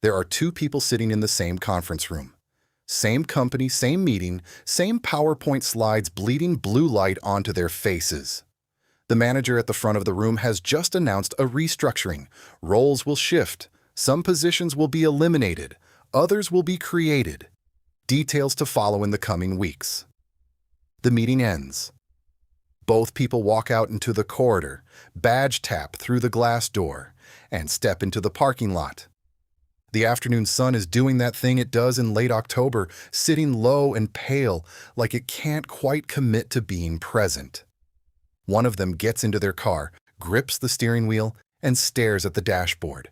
There are two people sitting in the same conference room. Same company, same meeting, same PowerPoint slides bleeding blue light onto their faces. The manager at the front of the room has just announced a restructuring. Roles will shift. Some positions will be eliminated. Others will be created. Details to follow in the coming weeks. The meeting ends. Both people walk out into the corridor, badge tap through the glass door, and step into the parking lot. The afternoon sun is doing that thing it does in late October, sitting low and pale, like it can't quite commit to being present. One of them gets into their car, grips the steering wheel, and stares at the dashboard.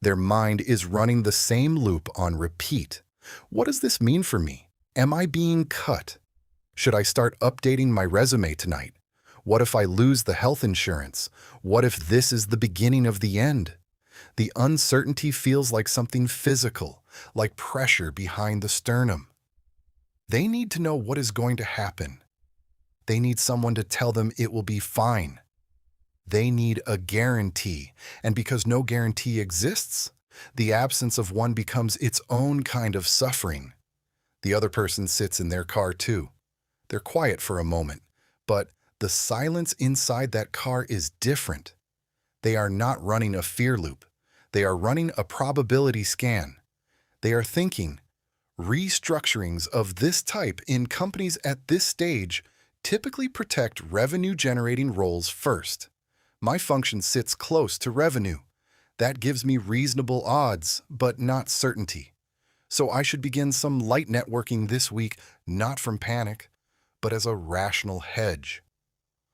Their mind is running the same loop on repeat. What does this mean for me? Am I being cut? Should I start updating my resume tonight? What if I lose the health insurance? What if this is the beginning of the end? The uncertainty feels like something physical, like pressure behind the sternum. They need to know what is going to happen. They need someone to tell them it will be fine. They need a guarantee, and because no guarantee exists, the absence of one becomes its own kind of suffering. The other person sits in their car too. They're quiet for a moment, but the silence inside that car is different. They are not running a fear loop. They are running a probability scan. They are thinking, restructurings of this type in companies at this stage typically protect revenue-generating roles first. My function sits close to revenue. That gives me reasonable odds, but not certainty. So I should begin some light networking this week, not from panic, but as a rational hedge.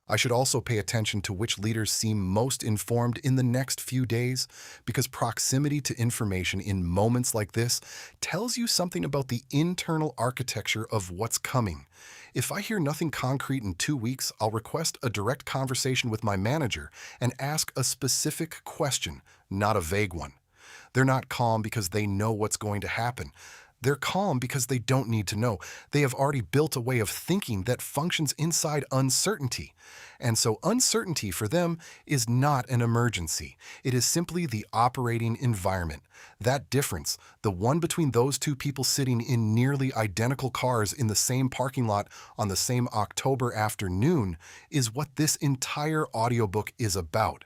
I should also pay attention to which leaders seem most informed in the next few days, because proximity to information in moments like this tells you something about the internal architecture of what's coming. If I hear nothing concrete in 2 weeks, I'll request a direct conversation with my manager and ask a specific question, not a vague one. They're not calm because they know what's going to happen. They're calm because they don't need to know. They have already built a way of thinking that functions inside uncertainty. And so uncertainty for them is not an emergency. It is simply the operating environment. That difference, the one between those two people sitting in nearly identical cars in the same parking lot on the same October afternoon, is what this entire audiobook is about.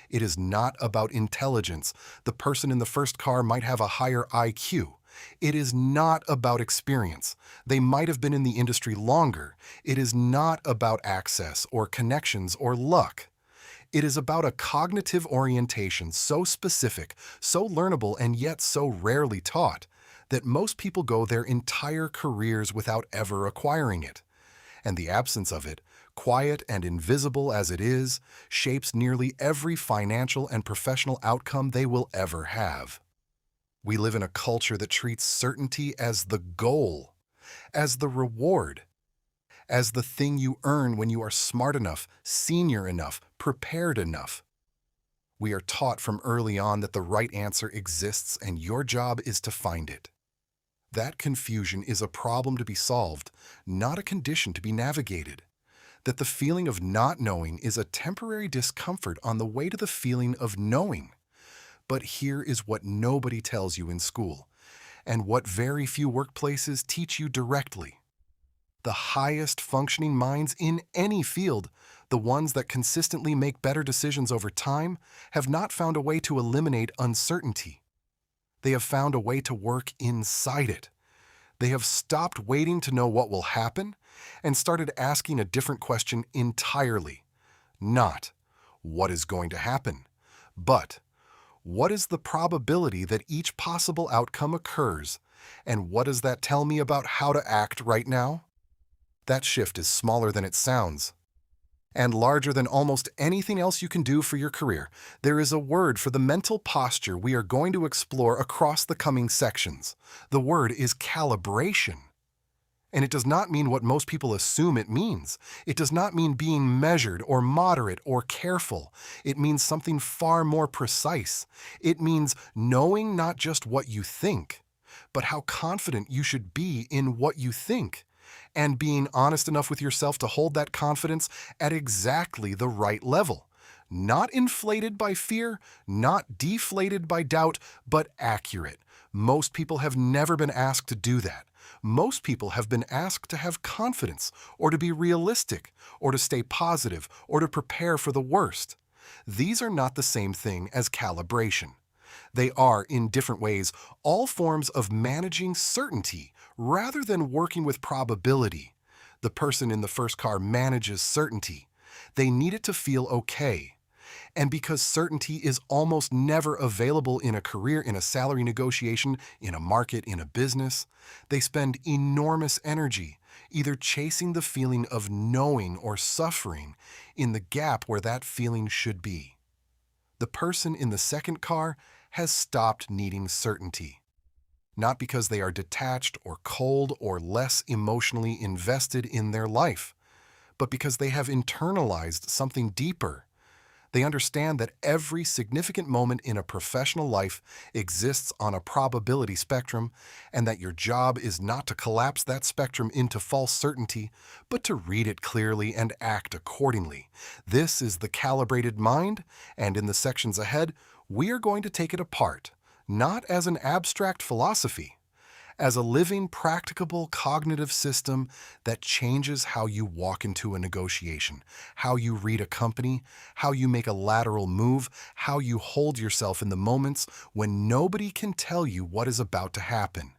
It is not about intelligence. The person in the first car might have a higher IQ. It is not about experience. They might have been in the industry longer. It is not about access or connections or luck. It is about a cognitive orientation so specific, so learnable, and yet so rarely taught that most people go their entire careers without ever acquiring it. And the absence of it, quiet and invisible as it is, shapes nearly every financial and professional outcome they will ever have. We live in a culture that treats certainty as the goal, as the reward, as the thing you earn when you are smart enough, senior enough, prepared enough. We are taught from early on that the right answer exists and your job is to find it. That confusion is a problem to be solved, not a condition to be navigated. That the feeling of not knowing is a temporary discomfort on the way to the feeling of knowing. But here is what nobody tells you in school, and what very few workplaces teach you directly. The highest functioning minds in any field, the ones that consistently make better decisions over time, have not found a way to eliminate uncertainty. They have found a way to work inside it. They have stopped waiting to know what will happen and started asking a different question entirely. Not, what is going to happen, but what is the probability that each possible outcome occurs, and what does that tell me about how to act right now? That shift is smaller than it sounds, and larger than almost anything else you can do for your career. There is a word for the mental posture we are going to explore across the coming sections. The word is calibration. And it does not mean what most people assume it means. It does not mean being measured or moderate or careful. It means something far more precise. It means knowing not just what you think, but how confident you should be in what you think, and being honest enough with yourself to hold that confidence at exactly the right level. Not inflated by fear, not deflated by doubt, but accurate, Most people have never been asked to do that. Most people have been asked to have confidence, or to be realistic, or to stay positive, or to prepare for the worst. These are not the same thing as calibration. They are, in different ways, all forms of managing certainty rather than working with probability. The person in the first car manages certainty. They need it to feel okay. And because certainty is almost never available in a career, in a salary negotiation, in a market, in a business, they spend enormous energy either chasing the feeling of knowing or suffering in the gap where that feeling should be. The person in the second car has stopped needing certainty. Not because they are detached or cold or less emotionally invested in their life, but because they have internalized something deeper. They understand that every significant moment in a professional life exists on a probability spectrum, and that your job is not to collapse that spectrum into false certainty, but to read it clearly and act accordingly. This is the calibrated mind, and in the sections ahead, we are going to take it apart, not as an abstract philosophy, as a living, practicable cognitive system that changes how you walk into a negotiation, how you read a company, how you make a lateral move, how you hold yourself in the moments when nobody can tell you what is about to happen.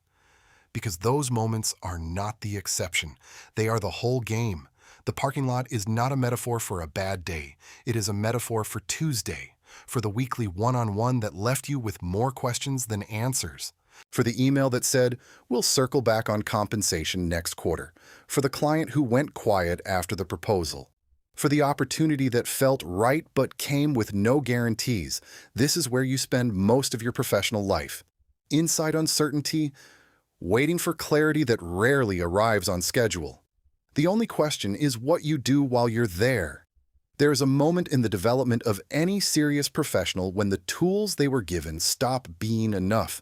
Because those moments are not the exception. They are the whole game. The parking lot is not a metaphor for a bad day. It is a metaphor for Tuesday, for the weekly one-on-one that left you with more questions than answers, for the email that said, "We'll circle back on compensation next quarter," for the client who went quiet after the proposal, for the opportunity that felt right but came with no guarantees. This is where you spend most of your professional life. Inside uncertainty, waiting for clarity that rarely arrives on schedule. The only question is what you do while you're there. There is a moment in the development of any serious professional when the tools they were given stop being enough.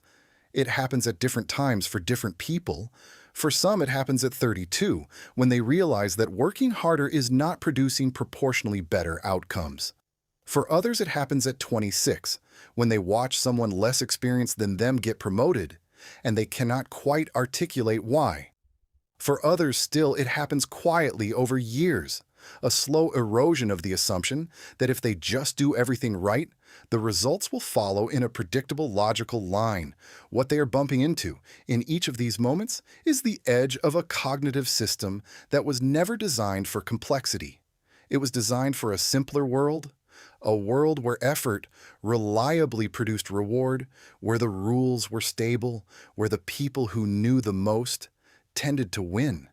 It happens at different times for different people. For some, it happens at 32, when they realize that working harder is not producing proportionally better outcomes. For others, it happens at 26, when they watch someone less experienced than them get promoted, and they cannot quite articulate why. For others still, it happens quietly over years, a slow erosion of the assumption that if they just do everything right, the results will follow in a predictable, logical line. What they are bumping into in each of these moments is the edge of a cognitive system that was never designed for complexity. It was designed for a simpler world, a world where effort reliably produced reward, where the rules were stable, where the people who knew the most tended to win.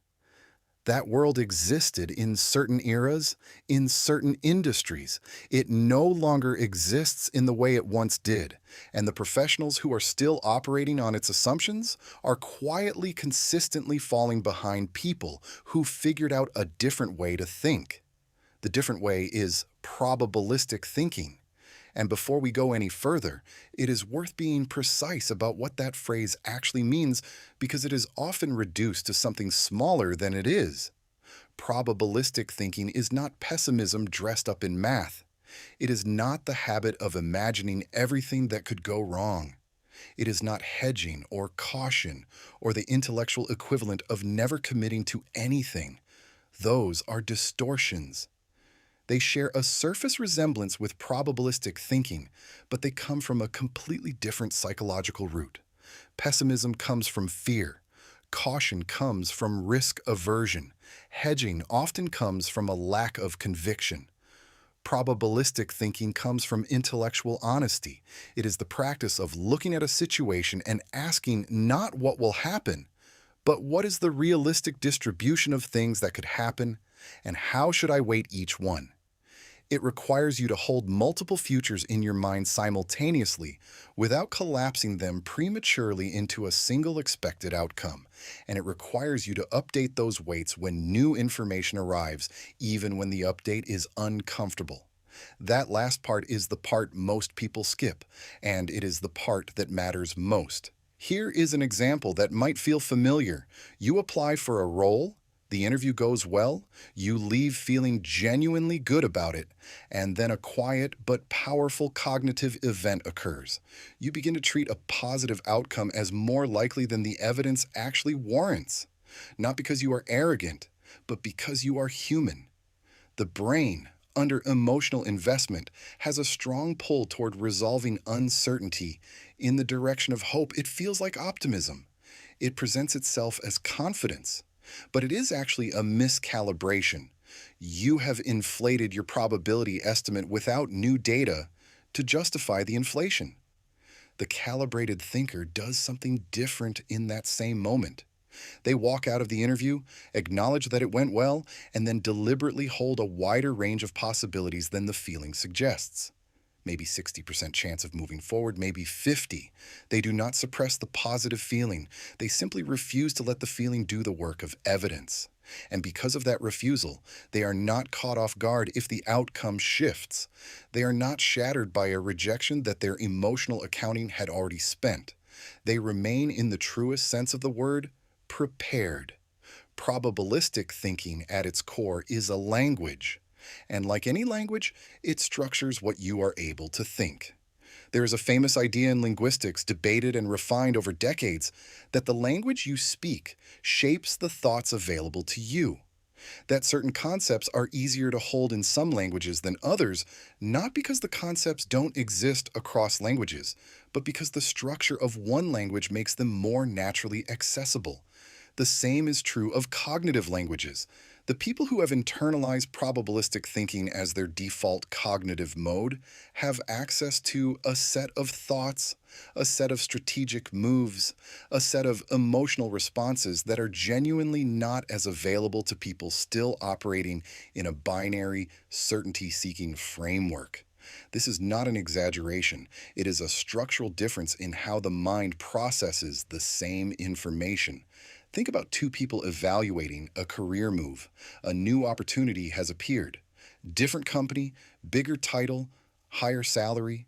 That world existed in certain eras, in certain industries. It no longer exists in the way it once did, and the professionals who are still operating on its assumptions are quietly, consistently falling behind people who figured out a different way to think. The different way is probabilistic thinking. And before we go any further, it is worth being precise about what that phrase actually means, because it is often reduced to something smaller than it is. Probabilistic thinking is not pessimism dressed up in math. It is not the habit of imagining everything that could go wrong. It is not hedging or caution or the intellectual equivalent of never committing to anything. Those are distortions. They share a surface resemblance with probabilistic thinking, but they come from a completely different psychological root. Pessimism comes from fear. Caution comes from risk aversion. Hedging often comes from a lack of conviction. Probabilistic thinking comes from intellectual honesty. It is the practice of looking at a situation and asking not what will happen, but what is the realistic distribution of things that could happen, and how should I weight each one? It requires you to hold multiple futures in your mind simultaneously without collapsing them prematurely into a single expected outcome. And it requires you to update those weights when new information arrives, even when the update is uncomfortable. That last part is the part most people skip, and it is the part that matters most. Here is an example that might feel familiar. You apply for a role, The interview goes well, you leave feeling genuinely good about it, and then a quiet but powerful cognitive event occurs. You begin to treat a positive outcome as more likely than the evidence actually warrants. Not because you are arrogant, but because you are human. The brain, under emotional investment, has a strong pull toward resolving uncertainty in the direction of hope. It feels like optimism. It presents itself as confidence, but it is actually a miscalibration. You have inflated your probability estimate without new data to justify the inflation. The calibrated thinker does something different in that same moment. They walk out of the interview, acknowledge that it went well, and then deliberately hold a wider range of possibilities than the feeling suggests. Maybe 60% chance of moving forward, maybe 50. They do not suppress the positive feeling. They simply refuse to let the feeling do the work of evidence. And because of that refusal, they are not caught off guard if the outcome shifts. They are not shattered by a rejection that their emotional accounting had already spent. They remain, in the truest sense of the word, prepared. Probabilistic thinking at its core is a language. And like any language, it structures what you are able to think. There is a famous idea in linguistics, debated and refined over decades, that the language you speak shapes the thoughts available to you. That certain concepts are easier to hold in some languages than others, not because the concepts don't exist across languages, but because the structure of one language makes them more naturally accessible. The same is true of cognitive languages. The people who have internalized probabilistic thinking as their default cognitive mode have access to a set of thoughts, a set of strategic moves, a set of emotional responses that are genuinely not as available to people still operating in a binary, certainty-seeking framework. This is not an exaggeration. It is a structural difference in how the mind processes the same information. Think about two people evaluating a career move. A new opportunity has appeared. Different company, bigger title, higher salary,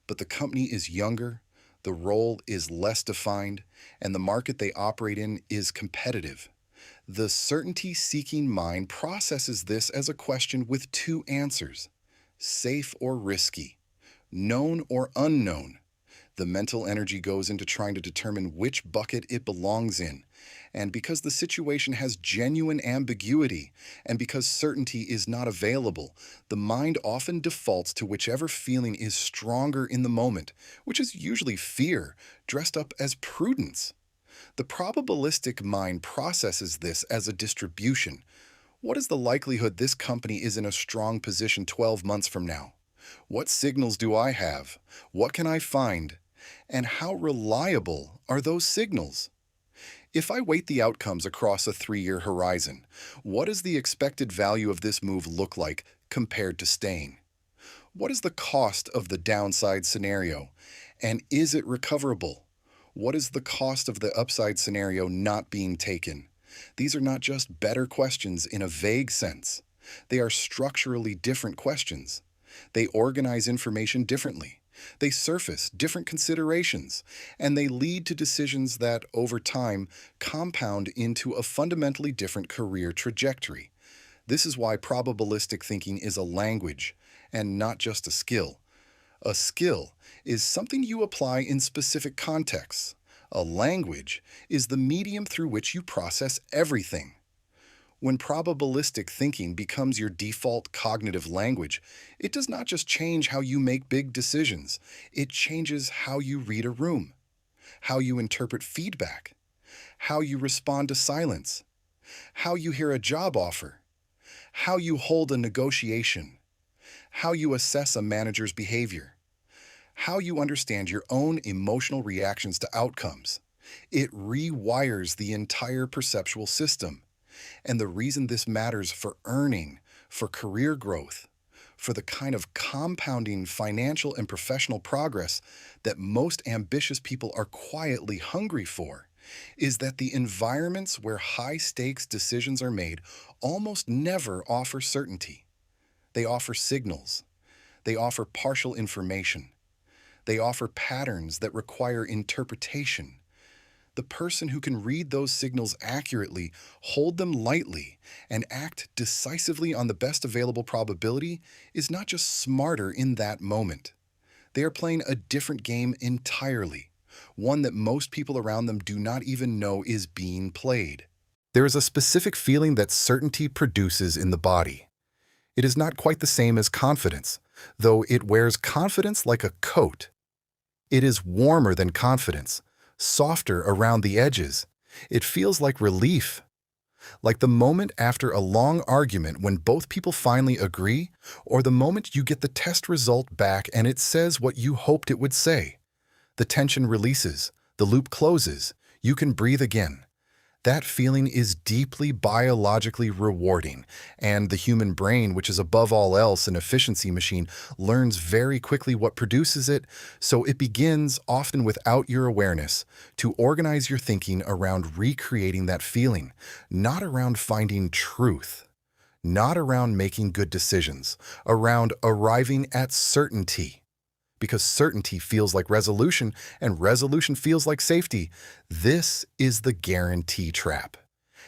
but the company is younger, the role is less defined, and the market they operate in is competitive. The certainty-seeking mind processes this as a question with two answers: safe or risky, known or unknown. The mental energy goes into trying to determine which bucket it belongs in. And because the situation has genuine ambiguity, and because certainty is not available, the mind often defaults to whichever feeling is stronger in the moment, which is usually fear, dressed up as prudence. The probabilistic mind processes this as a distribution. What is the likelihood this company is in a strong position 12 months from now? What signals do I have? What can I find? And how reliable are those signals? If I weight the outcomes across a 3-year horizon, what does the expected value of this move look like compared to staying? What is the cost of the downside scenario? And is it recoverable? What is the cost of the upside scenario not being taken? These are not just better questions in a vague sense. They are structurally different questions. They organize information differently. They surface different considerations, and they lead to decisions that, over time, compound into a fundamentally different career trajectory. This is why probabilistic thinking is a language, and not just a skill. A skill is something you apply in specific contexts. A language is the medium through which you process everything. When probabilistic thinking becomes your default cognitive language, it does not just change how you make big decisions. It changes how you read a room, how you interpret feedback, how you respond to silence, how you hear a job offer, how you hold a negotiation, how you assess a manager's behavior, how you understand your own emotional reactions to outcomes. It rewires the entire perceptual system. And the reason this matters for earning, for career growth, for the kind of compounding financial and professional progress that most ambitious people are quietly hungry for, is that the environments where high-stakes decisions are made almost never offer certainty. They offer signals. They offer partial information. They offer patterns that require interpretation. The person who can read those signals accurately, hold them lightly, and act decisively on the best available probability is not just smarter in that moment. They are playing a different game entirely, one that most people around them do not even know is being played. There is a specific feeling that certainty produces in the body. It is not quite the same as confidence, though it wears confidence like a coat. It is warmer than confidence, softer around the edges. It feels like relief, like the moment after a long argument when both people finally agree, or the moment you get the test result back and it says what you hoped it would say. The tension releases, the loop closes, you can breathe again. That feeling is deeply biologically rewarding, and the human brain, which is above all else an efficiency machine, learns very quickly what produces it, so it begins, often without your awareness, to organize your thinking around recreating that feeling, not around finding truth, not around making good decisions, around arriving at certainty. Because certainty feels like resolution, and resolution feels like safety. This is the guarantee trap.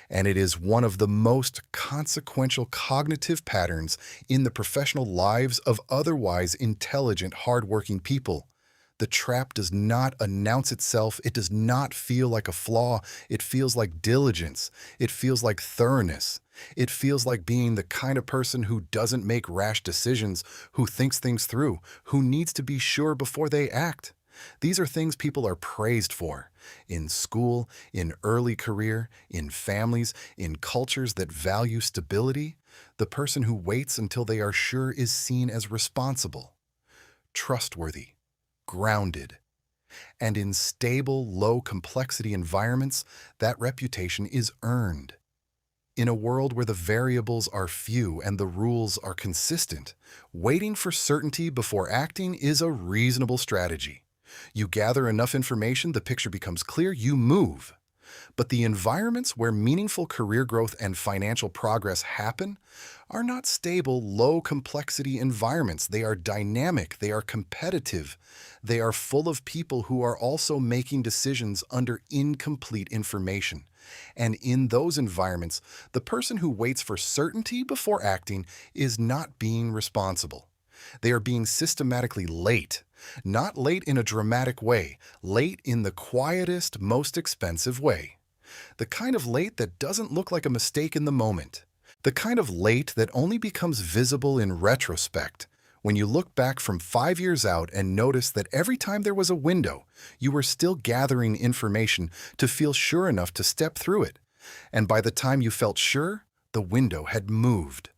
And it is one of the most consequential cognitive patterns in the professional lives of otherwise intelligent, hardworking people. The trap does not announce itself. It does not feel like a flaw. It feels like diligence. It feels like thoroughness. It feels like being the kind of person who doesn't make rash decisions, who thinks things through, who needs to be sure before they act. These are things people are praised for. In school, in early career, in families, in cultures that value stability, the person who waits until they are sure is seen as responsible, trustworthy, grounded. And in stable, low-complexity environments, that reputation is earned. In a world where the variables are few and the rules are consistent, waiting for certainty before acting is a reasonable strategy. You gather enough information, the picture becomes clear, you move. But the environments where meaningful career growth and financial progress happen are not stable, low-complexity environments. They are dynamic, they are competitive, they are full of people who are also making decisions under incomplete information. And in those environments, the person who waits for certainty before acting is not being responsible. They are being systematically late. Not late in a dramatic way, late in the quietest, most expensive way. The kind of late that doesn't look like a mistake in the moment. The kind of late that only becomes visible in retrospect, when you look back from 5 years out and notice that every time there was a window, you were still gathering information to feel sure enough to step through it. And by the time you felt sure, the window had moved.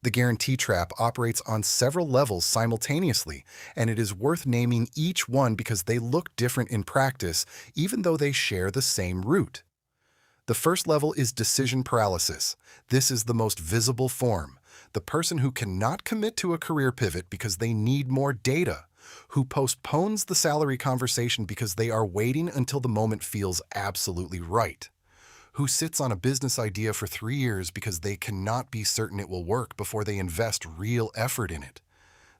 The guarantee trap operates on several levels simultaneously, and it is worth naming each one because they look different in practice, even though they share the same root. The first level is decision paralysis. This is the most visible form. The person who cannot commit to a career pivot because they need more data, who postpones the salary conversation because they are waiting until the moment feels absolutely right, who sits on a business idea for 3 years because they cannot be certain it will work before they invest real effort in it.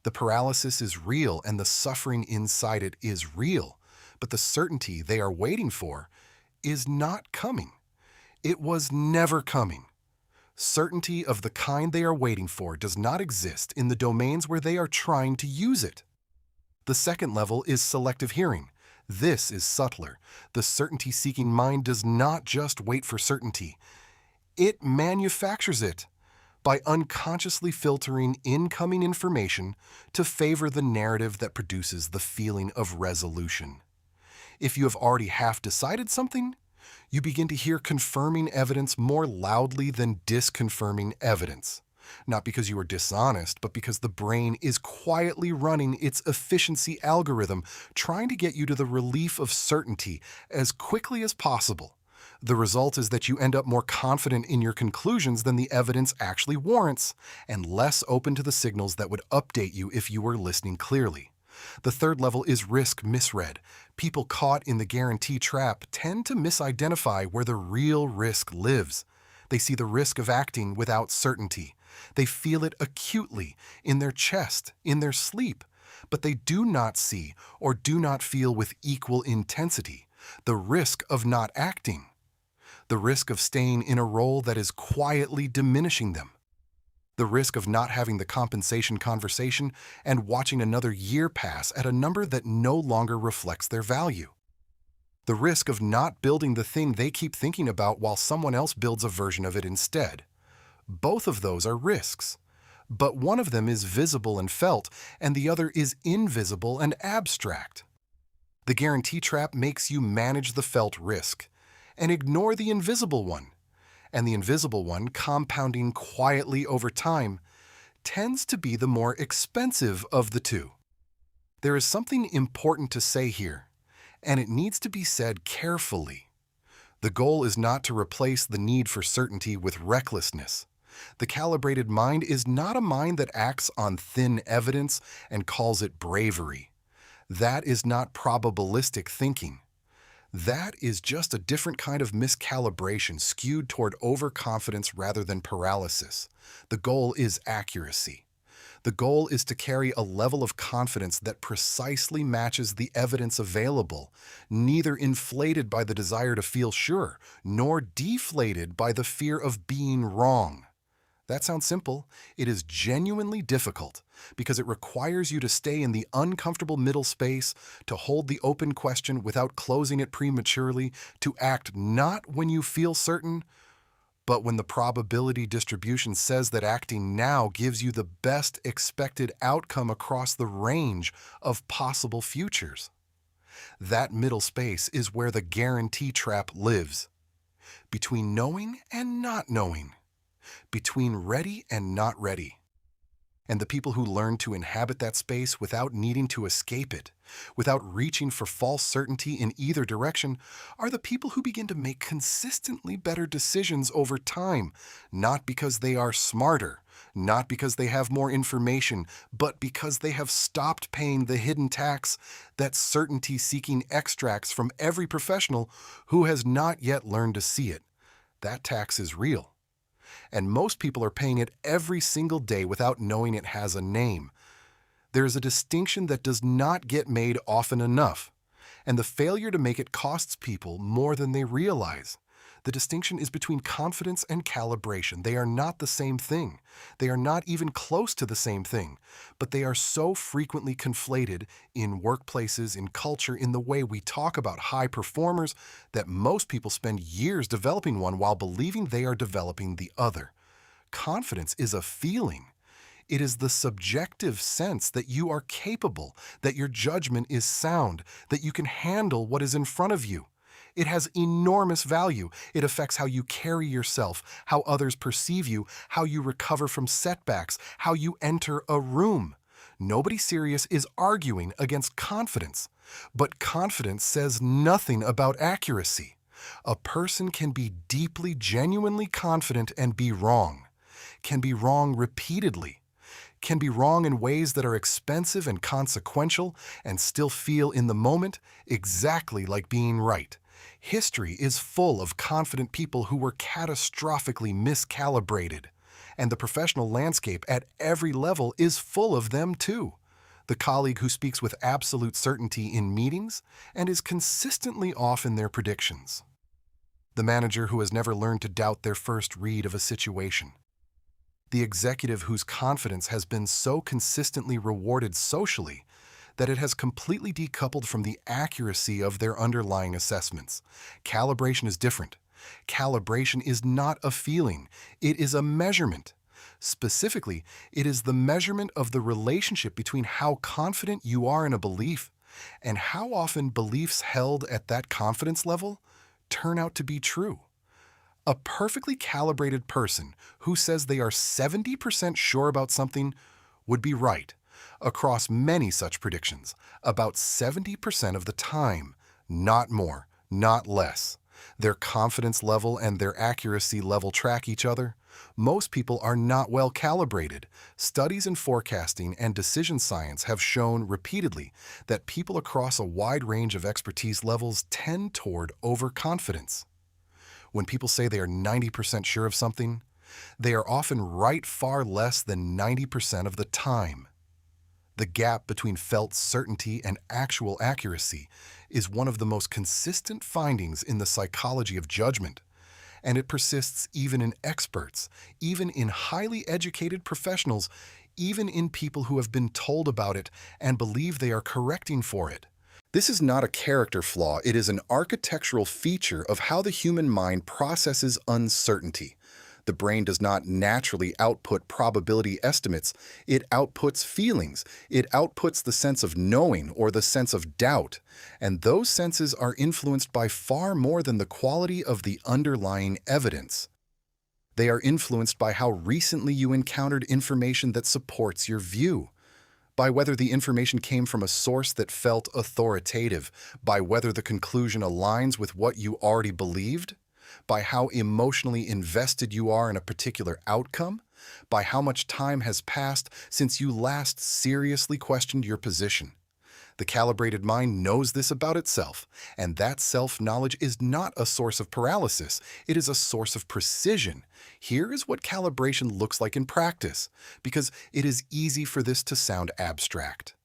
The paralysis is real and the suffering inside it is real, but the certainty they are waiting for is not coming. It was never coming. Certainty of the kind they are waiting for does not exist in the domains where they are trying to use it. The second level is selective hearing. This is subtler. The certainty-seeking mind does not just wait for certainty. It manufactures it by unconsciously filtering incoming information to favor the narrative that produces the feeling of resolution. If you have already half decided something, you begin to hear confirming evidence more loudly than disconfirming evidence. Not because you are dishonest, but because the brain is quietly running its efficiency algorithm, trying to get you to the relief of certainty as quickly as possible. The result is that you end up more confident in your conclusions than the evidence actually warrants, and less open to the signals that would update you if you were listening clearly. The third level is risk misread. People caught in the guarantee trap tend to misidentify where the real risk lives. They see the risk of acting without certainty. They feel it acutely, in their chest, in their sleep, but they do not see or do not feel with equal intensity the risk of not acting, the risk of staying in a role that is quietly diminishing them, the risk of not having the compensation conversation and watching another year pass at a number that no longer reflects their value, the risk of not building the thing they keep thinking about while someone else builds a version of it instead. Both of those are risks, but one of them is visible and felt, and the other is invisible and abstract. The guarantee trap makes you manage the felt risk and ignore the invisible one, and the invisible one, compounding quietly over time, tends to be the more expensive of the two. There is something important to say here, and it needs to be said carefully. The goal is not to replace the need for certainty with recklessness. The calibrated mind is not a mind that acts on thin evidence and calls it bravery. That is not probabilistic thinking. That is just a different kind of miscalibration skewed toward overconfidence rather than paralysis. The goal is accuracy. The goal is to carry a level of confidence that precisely matches the evidence available, neither inflated by the desire to feel sure, nor deflated by the fear of being wrong. That sounds simple. It is genuinely difficult because it requires you to stay in the uncomfortable middle space, to hold the open question without closing it prematurely, to act not when you feel certain, but when the probability distribution says that acting now gives you the best expected outcome across the range of possible futures. That middle space is where the guarantee trap lives, between knowing and not knowing, between ready and not ready. And the people who learn to inhabit that space without needing to escape it, without reaching for false certainty in either direction, are the people who begin to make consistently better decisions over time, not because they are smarter, not because they have more information, but because they have stopped paying the hidden tax that certainty-seeking extracts from every professional who has not yet learned to see it. That tax is real. And most people are paying it every single day without knowing it has a name. There is a distinction that does not get made often enough, and the failure to make it costs people more than they realize. The distinction is between confidence and calibration. They are not the same thing. They are not even close to the same thing, but they are so frequently conflated in workplaces, in culture, in the way we talk about high performers, that most people spend years developing one while believing they are developing the other. Confidence is a feeling. It is the subjective sense that you are capable, that your judgment is sound, that you can handle what is in front of you. It has enormous value. It affects how you carry yourself, how others perceive you, how you recover from setbacks, how you enter a room. Nobody serious is arguing against confidence, but confidence says nothing about accuracy. A person can be deeply, genuinely confident and be wrong, can be wrong repeatedly, can be wrong in ways that are expensive and consequential and still feel in the moment exactly like being right. History is full of confident people who were catastrophically miscalibrated, and the professional landscape at every level is full of them too. The colleague who speaks with absolute certainty in meetings and is consistently off in their predictions. The manager who has never learned to doubt their first read of a situation. The executive whose confidence has been so consistently rewarded socially that it has completely decoupled from the accuracy of their underlying assessments. Calibration is different. Calibration is not a feeling. It is a measurement. Specifically, it is the measurement of the relationship between how confident you are in a belief and how often beliefs held at that confidence level turn out to be true. A perfectly calibrated person who says they are 70% sure about something would be right across many such predictions, about 70% of the time, not more, not less. Their confidence level and their accuracy level track each other. Most people are not well calibrated. Studies in forecasting and decision science have shown repeatedly that people across a wide range of expertise levels tend toward overconfidence. When people say they are 90% sure of something, they are often right far less than 90% of the time. The gap between felt certainty and actual accuracy is one of the most consistent findings in the psychology of judgment, and it persists even in experts, even in highly educated professionals, even in people who have been told about it and believe they are correcting for it. This is not a character flaw, it is an architectural feature of how the human mind processes uncertainty. The brain does not naturally output probability estimates, it outputs feelings, it outputs the sense of knowing or the sense of doubt, and those senses are influenced by far more than the quality of the underlying evidence. They are influenced by how recently you encountered information that supports your view, by whether the information came from a source that felt authoritative, by whether the conclusion aligns with what you already believed, by how emotionally invested you are in a particular outcome, by how much time has passed since you last seriously questioned your position. The calibrated mind knows this about itself, and that self-knowledge is not a source of paralysis, it is a source of precision. Here is what calibration looks like in practice, because it is easy for this to sound abstract.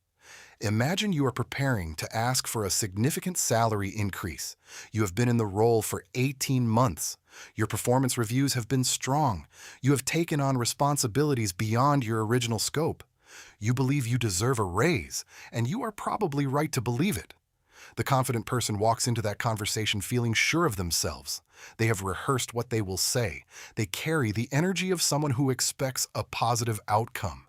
Imagine you are preparing to ask for a significant salary increase. You have been in the role for 18 months. Your performance reviews have been strong. You have taken on responsibilities beyond your original scope. You believe you deserve a raise, and you are probably right to believe it. The confident person walks into that conversation feeling sure of themselves. They have rehearsed what they will say. They carry the energy of someone who expects a positive outcome.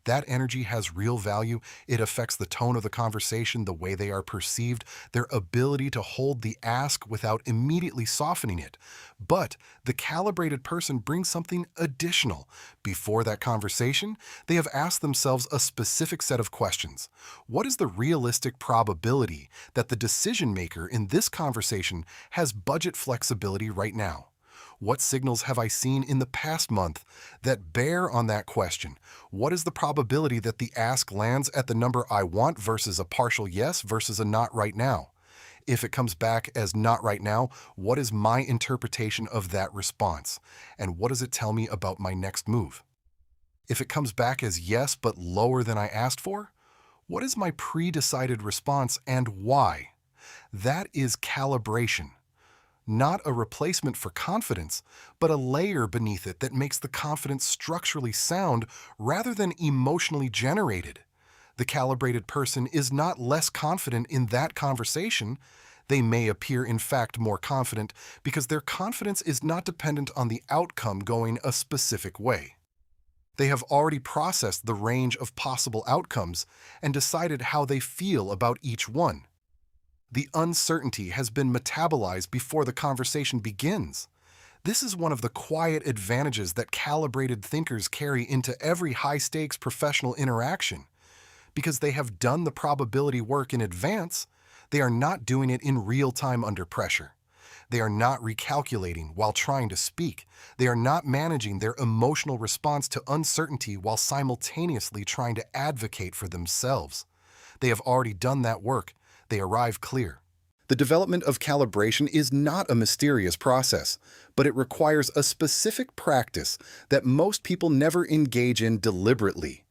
That energy has real value. It affects the tone of the conversation, the way they are perceived, their ability to hold the ask without immediately softening it. But the calibrated person brings something additional. Before that conversation, they have asked themselves a specific set of questions. What is the realistic probability that the decision maker in this conversation has budget flexibility right now? What signals have I seen in the past month that bear on that question? What is the probability that the ask lands at the number I want versus a partial yes versus a not right now? If it comes back as not right now, what is my interpretation of that response? And what does it tell me about my next move? If it comes back as yes but lower than I asked for, what is my pre-decided response and why? That is calibration. Not a replacement for confidence, but a layer beneath it that makes the confidence structurally sound rather than emotionally generated. The calibrated person is not less confident in that conversation. They may appear, in fact, more confident because their confidence is not dependent on the outcome going a specific way. They have already processed the range of possible outcomes and decided how they feel about each one. The uncertainty has been metabolized before the conversation begins. This is one of the quiet advantages that calibrated thinkers carry into every high-stakes professional interaction. Because they have done the probability work in advance, they are not doing it in real time under pressure. They are not recalculating while trying to speak. They are not managing their emotional response to uncertainty while simultaneously trying to advocate for themselves. They have already done that work. They arrive clear. The development of calibration is not a mysterious process, but it requires a specific practice that most people never engage in deliberately.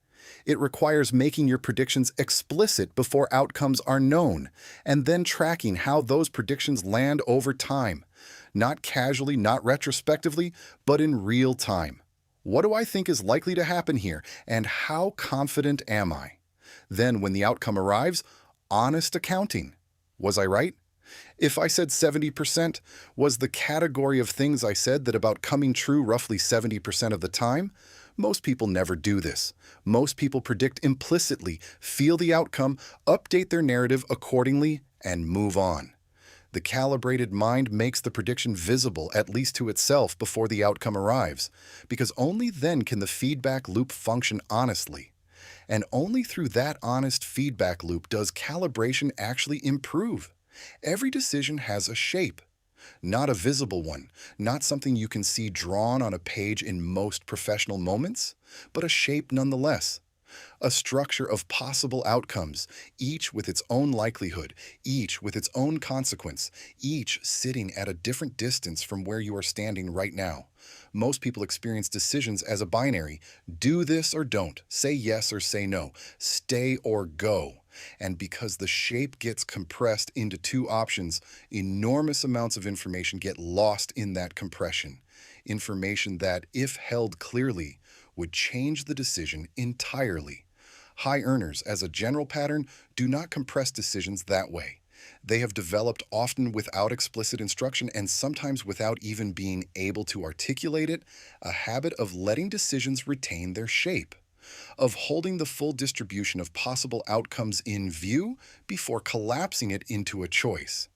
It requires making your predictions explicit before outcomes are known, and then tracking how those predictions land over time. Not casually, not retrospectively, but in real time. What do I think is likely to happen here, and how confident am I? Then, when the outcome arrives, honest accounting. Was I right? If I said 70%, was the category of things I said that about coming true roughly 70% of the time? Most people never do this. Most people predict implicitly, feel the outcome, update their narrative accordingly, and move on. The calibrated mind makes the prediction visible, at least to itself, before the outcome arrives, because only then can the feedback loop function honestly. And only through that honest feedback loop does calibration actually improve. Every decision has a shape. Not a visible one, not something you can see drawn on a page in most professional moments, but a shape nonetheless. A structure of possible outcomes, each with its own likelihood, each with its own consequence, each sitting at a different distance from where you are standing right now. Most people experience decisions as a binary: do this or don't, say yes or say no, stay or go. And because the shape gets compressed into two options, enormous amounts of information get lost in that compression. Information that, if held clearly, would change the decision entirely. High earners, as a general pattern, do not compress decisions that way. They have developed, often without explicit instruction and sometimes without even being able to articulate it, a habit of letting decisions retain their shape, of holding the full distribution of possible outcomes in view before collapsing it into a choice.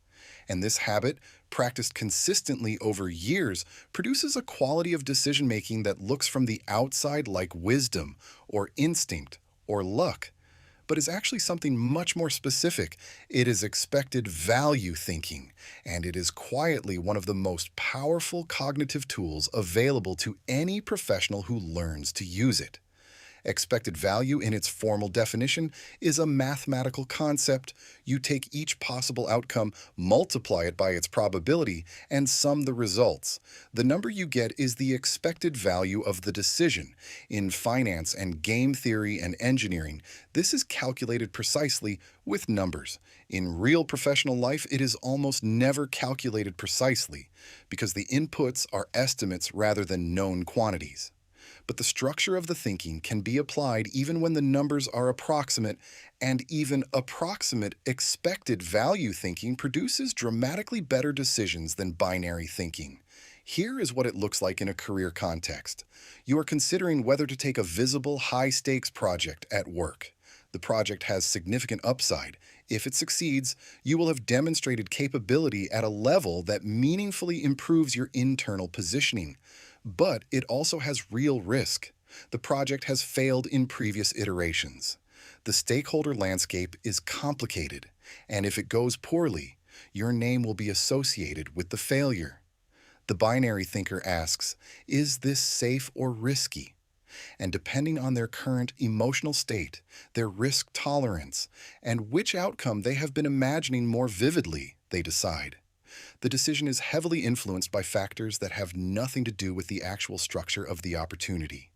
And this habit, practiced consistently over years, produces a quality of decision-making that looks from the outside like wisdom or instinct or luck, but is actually something much more specific. It is expected value thinking, and it is quietly one of the most powerful cognitive tools available to any professional who learns to use it. Expected value, in its formal definition, is a mathematical concept. You take each possible outcome, multiply it by its probability, and sum the results. The number you get is the expected value of the decision. In finance and game theory and engineering, this is calculated precisely with numbers. In real professional life, it is almost never calculated precisely, because the inputs are estimates rather than known quantities. But the structure of the thinking can be applied even when the numbers are approximate, and even approximate expected value thinking produces dramatically better decisions than binary thinking. Here is what it looks like in a career context. You are considering whether to take a visible, high-stakes project at work. The project has significant upside. If it succeeds, you will have demonstrated capability at a level that meaningfully improves your internal positioning. But it also has real risk. The project has failed in previous iterations. The stakeholder landscape is complicated, and if it goes poorly, your name will be associated with the failure. The binary thinker asks, is this safe or risky? And depending on their current emotional state, their risk tolerance, and which outcome they have been imagining more vividly, they decide. The decision is heavily influenced by factors that have nothing to do with the actual structure of the opportunity.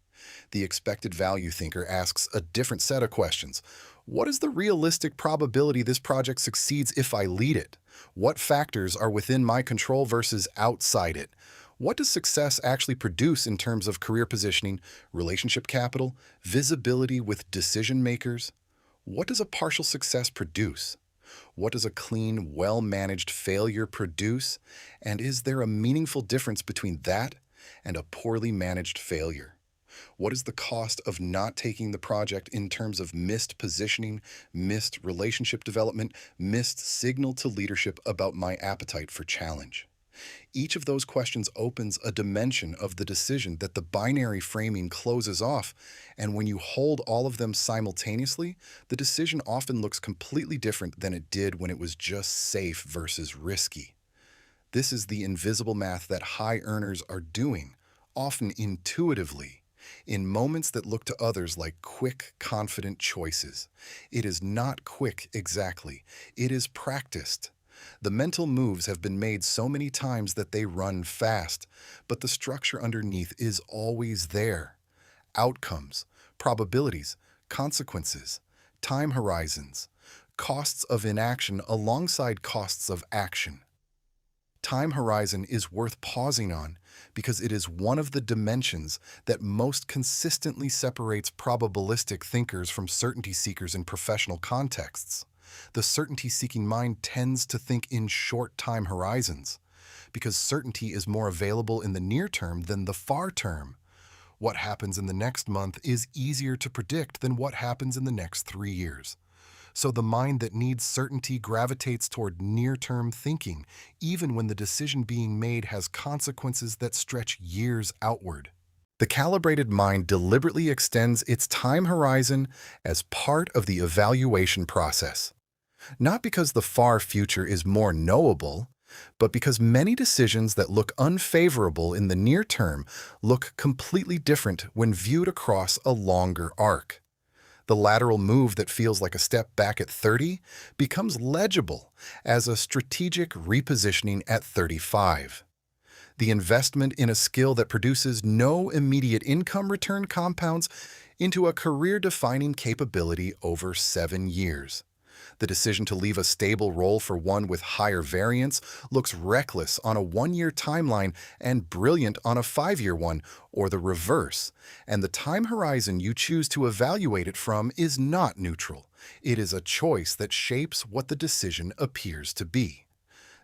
The expected value thinker asks a different set of questions. What is the realistic probability this project succeeds if I lead it? What factors are within my control versus outside it? What does success actually produce in terms of career positioning, relationship capital, visibility with decision makers? What does a partial success produce? What does a clean, well-managed failure produce? And is there a meaningful difference between that and a poorly managed failure? What is the cost of not taking the project in terms of missed positioning, missed relationship development, missed signal to leadership about my appetite for challenge? Each of those questions opens a dimension of the decision that the binary framing closes off, and when you hold all of them simultaneously, the decision often looks completely different than it did when it was just safe versus risky. This is the invisible math that high earners are doing, often intuitively, in moments that look to others like quick, confident choices. It is not quick exactly. It is practiced. The mental moves have been made so many times that they run fast, but the structure underneath is always there. Outcomes, probabilities, consequences, time horizons, costs of inaction alongside costs of action. Time horizon is worth pausing on because it is one of the dimensions that most consistently separates probabilistic thinkers from certainty seekers in professional contexts. The certainty-seeking mind tends to think in short time horizons because certainty is more available in the near term than the far term. What happens in the next month is easier to predict than what happens in the next 3 years. So the mind that needs certainty gravitates toward near-term thinking, even when the decision being made has consequences that stretch years outward. The calibrated mind deliberately extends its time horizon as part of the evaluation process. Not because the far future is more knowable, but because many decisions that look unfavorable in the near term look completely different when viewed across a longer arc. The lateral move that feels like a step back at 30 becomes legible as a strategic repositioning at 35. The investment in a skill that produces no immediate income return compounds into a career-defining capability over 7 years. The decision to leave a stable role for one with higher variance looks reckless on a 1-year timeline and brilliant on a 5-year one, or the reverse. And the time horizon you choose to evaluate it from is not neutral. It is a choice that shapes what the decision appears to be.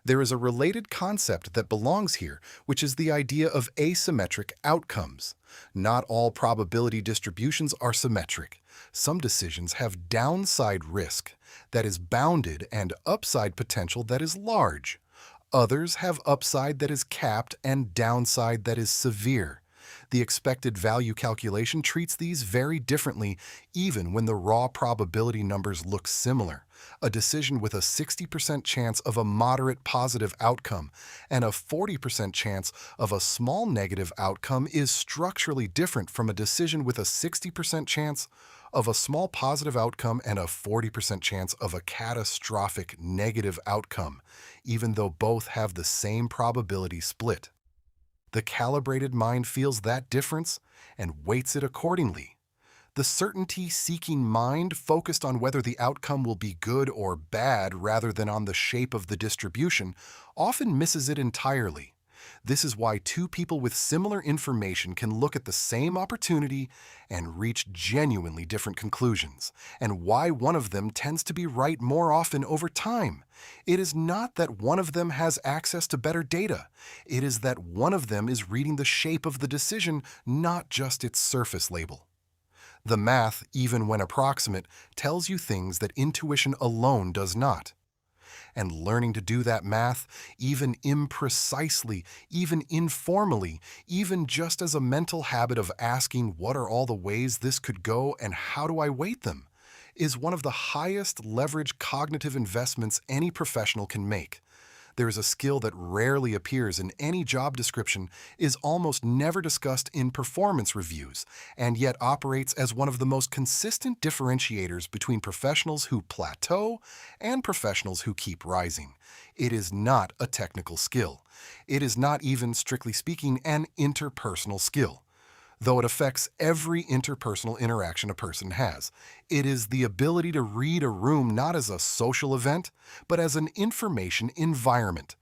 There is a related concept that belongs here, which is the idea of asymmetric outcomes. Not all probability distributions are symmetric. Some decisions have downside risk that is bounded and upside potential that is large. Others have upside that is capped and downside that is severe. The expected value calculation treats these very differently, even when the raw probability numbers look similar. A decision with a 60% chance of a moderate positive outcome and a 40% chance of a small negative outcome is structurally different from a decision with a 60% chance of a small positive outcome and a 40% chance of a catastrophic negative outcome, even though both have the same probability split. The calibrated mind feels that difference and weights it accordingly. The certainty-seeking mind, focused on whether the outcome will be good or bad rather than on the shape of the distribution, often misses it entirely. This is why two people with similar information can look at the same opportunity and reach genuinely different conclusions, and why one of them tends to be right more often over time. It is not that one of them has access to better data. It is that one of them is reading the shape of the decision, not just its surface label. The math, even when approximate, tells you things that intuition alone does not. And learning to do that math, even imprecisely, even informally, even just as a mental habit of asking what are all the ways this could go and how do I weight them, is one of the highest leverage cognitive investments any professional can make. There is a skill that rarely appears in any job description, is almost never discussed in performance reviews, and yet operates as one of the most consistent differentiators between professionals who plateau and professionals who keep rising. It is not a technical skill. It is not even, strictly speaking, an interpersonal skill, though it affects every interpersonal interaction a person has. It is the ability to read a room not as a social event, but as an information environment.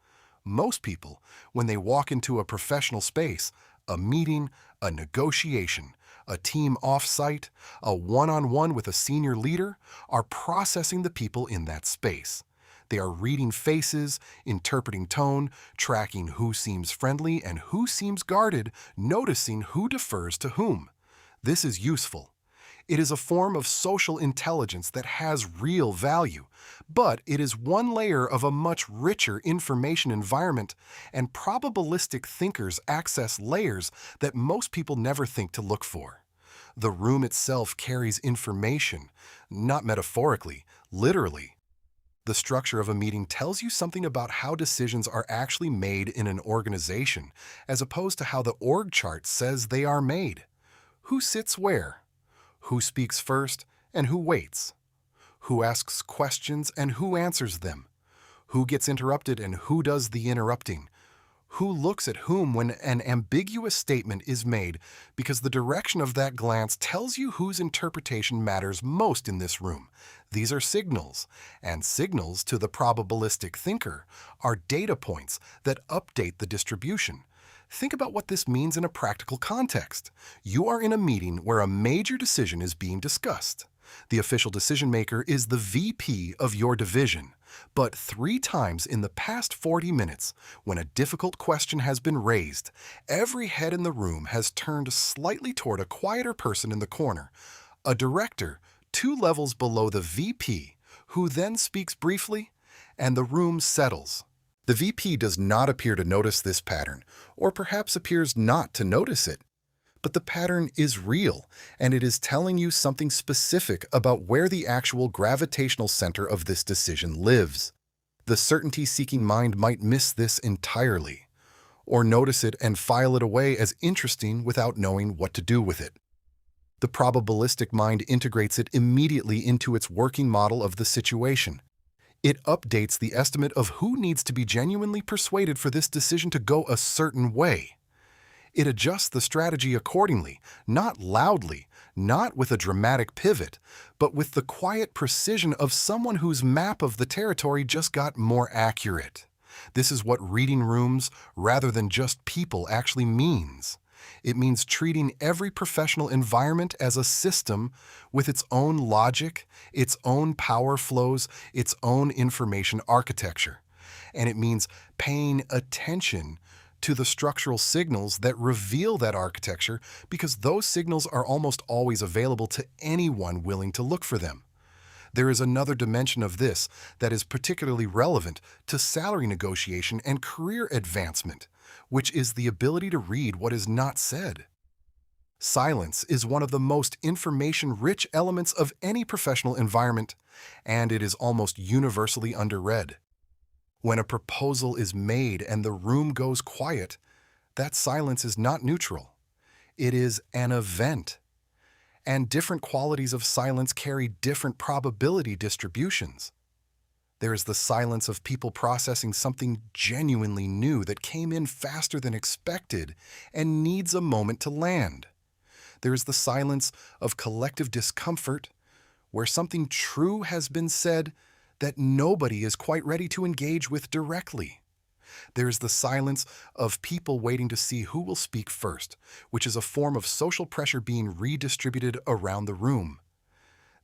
Most people, when they walk into a professional space, a meeting, a negotiation, a team off-site, a one-on-one with a senior leader, are processing the people in that space. They are reading faces, interpreting tone, tracking who seems friendly and who seems guarded, noticing who defers to whom. This is useful. It is a form of social intelligence that has real value, but it is one layer of a much richer information environment, and probabilistic thinkers access layers that most people never think to look for. The room itself carries information, not metaphorically, literally. The structure of a meeting tells you something about how decisions are actually made in an organization, as opposed to how the org chart says they are made. Who sits where? Who speaks first and who waits? Who asks questions and who answers them? Who gets interrupted and who does the interrupting? Who looks at whom when an ambiguous statement is made, because the direction of that glance tells you whose interpretation matters most in this room. These are signals, and signals to the probabilistic thinker are data points that update the distribution. Think about what this means in a practical context. You are in a meeting where a major decision is being discussed. The official decision maker is the VP of your division. But 3 times in the past 40 minutes, when a difficult question has been raised, every head in the room has turned slightly toward a quieter person in the corner, a director 2 levels below the VP, who then speaks briefly, and the room settles. The VP does not appear to notice this pattern, or perhaps appears not to notice it. But the pattern is real, and it is telling you something specific about where the actual gravitational center of this decision lives. The certainty-seeking mind might miss this entirely, or notice it and file it away as interesting without knowing what to do with it. The probabilistic mind integrates it immediately into its working model of the situation. It updates the estimate of who needs to be genuinely persuaded for this decision to go a certain way. It adjusts the strategy accordingly, not loudly, not with a dramatic pivot, but with the quiet precision of someone whose map of the territory just got more accurate. This is what reading rooms, rather than just people, actually means. It means treating every professional environment as a system with its own logic, its own power flows, its own information architecture. And it means paying attention to the structural signals that reveal that architecture, because those signals are almost always available to anyone willing to look for them. There is another dimension of this that is particularly relevant to salary negotiation and career advancement, which is the ability to read what is not said. Silence is one of the most information-rich elements of any professional environment, and it is almost universally underread. When a proposal is made and the room goes quiet, that silence is not neutral. It is an event. And different qualities of silence carry different probability distributions. There is the silence of people processing something genuinely new that came in faster than expected and needs a moment to land. There is the silence of collective discomfort, where something true has been said that nobody is quite ready to engage with directly. There is the silence of people waiting to see who will speak first, which is a form of social pressure being redistributed around the room.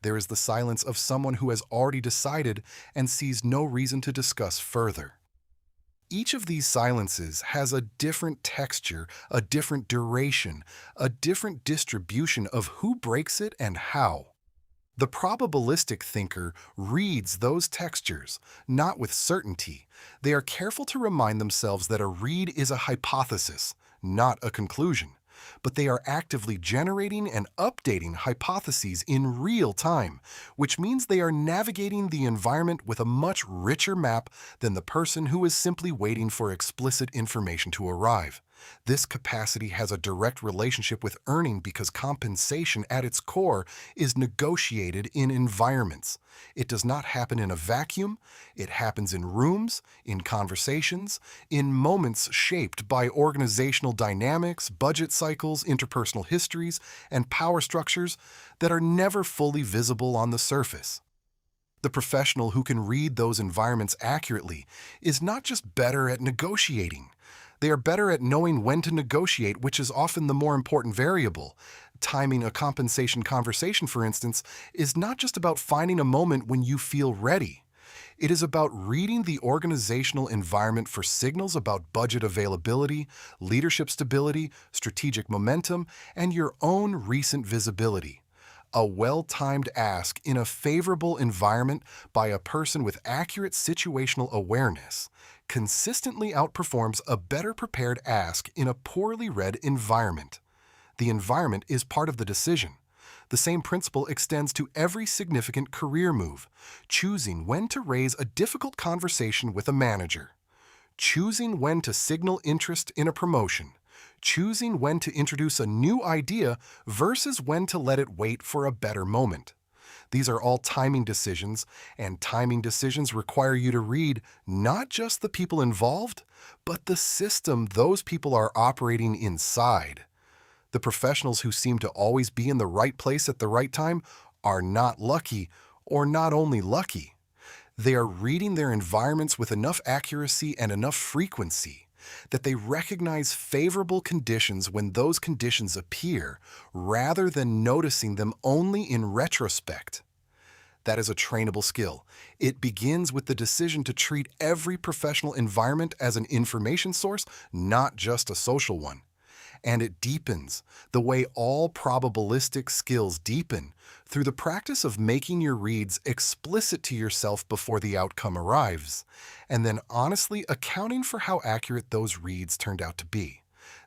There is the silence of someone who has already decided and sees no reason to discuss further. Each of these silences has a different texture, a different duration, a different distribution of who breaks it and how. The probabilistic thinker reads those textures, not with certainty. They are careful to remind themselves that a read is a hypothesis, not a conclusion, but they are actively generating and updating hypotheses in real time, which means they are navigating the environment with a much richer map than the person who is simply waiting for explicit information to arrive. This capacity has a direct relationship with earning because compensation at its core is negotiated in environments. It does not happen in a vacuum. It happens in rooms, in conversations, in moments shaped by organizational dynamics, budget cycles, interpersonal histories, and power structures that are never fully visible on the surface. The professional who can read those environments accurately is not just better at negotiating. They are better at knowing when to negotiate, which is often the more important variable. Timing a compensation conversation, for instance, is not just about finding a moment when you feel ready. It is about reading the organizational environment for signals about budget availability, leadership stability, strategic momentum, and your own recent visibility. A well-timed ask in a favorable environment by a person with accurate situational awareness consistently outperforms a better prepared ask in a poorly read environment. The environment is part of the decision. The same principle extends to every significant career move, choosing when to raise a difficult conversation with a manager, choosing when to signal interest in a promotion, choosing when to introduce a new idea versus when to let it wait for a better moment. These are all timing decisions, and timing decisions require you to read not just the people involved, but the system those people are operating inside. The professionals who seem to always be in the right place at the right time are not lucky, or not only lucky. They are reading their environments with enough accuracy and enough frequency that they recognize favorable conditions when those conditions appear, rather than noticing them only in retrospect. That is a trainable skill. It begins with the decision to treat every professional environment as an information source, not just a social one. And it deepens the way all probabilistic skills deepen through the practice of making your reads explicit to yourself before the outcome arrives, and then honestly accounting for how accurate those reads turned out to be.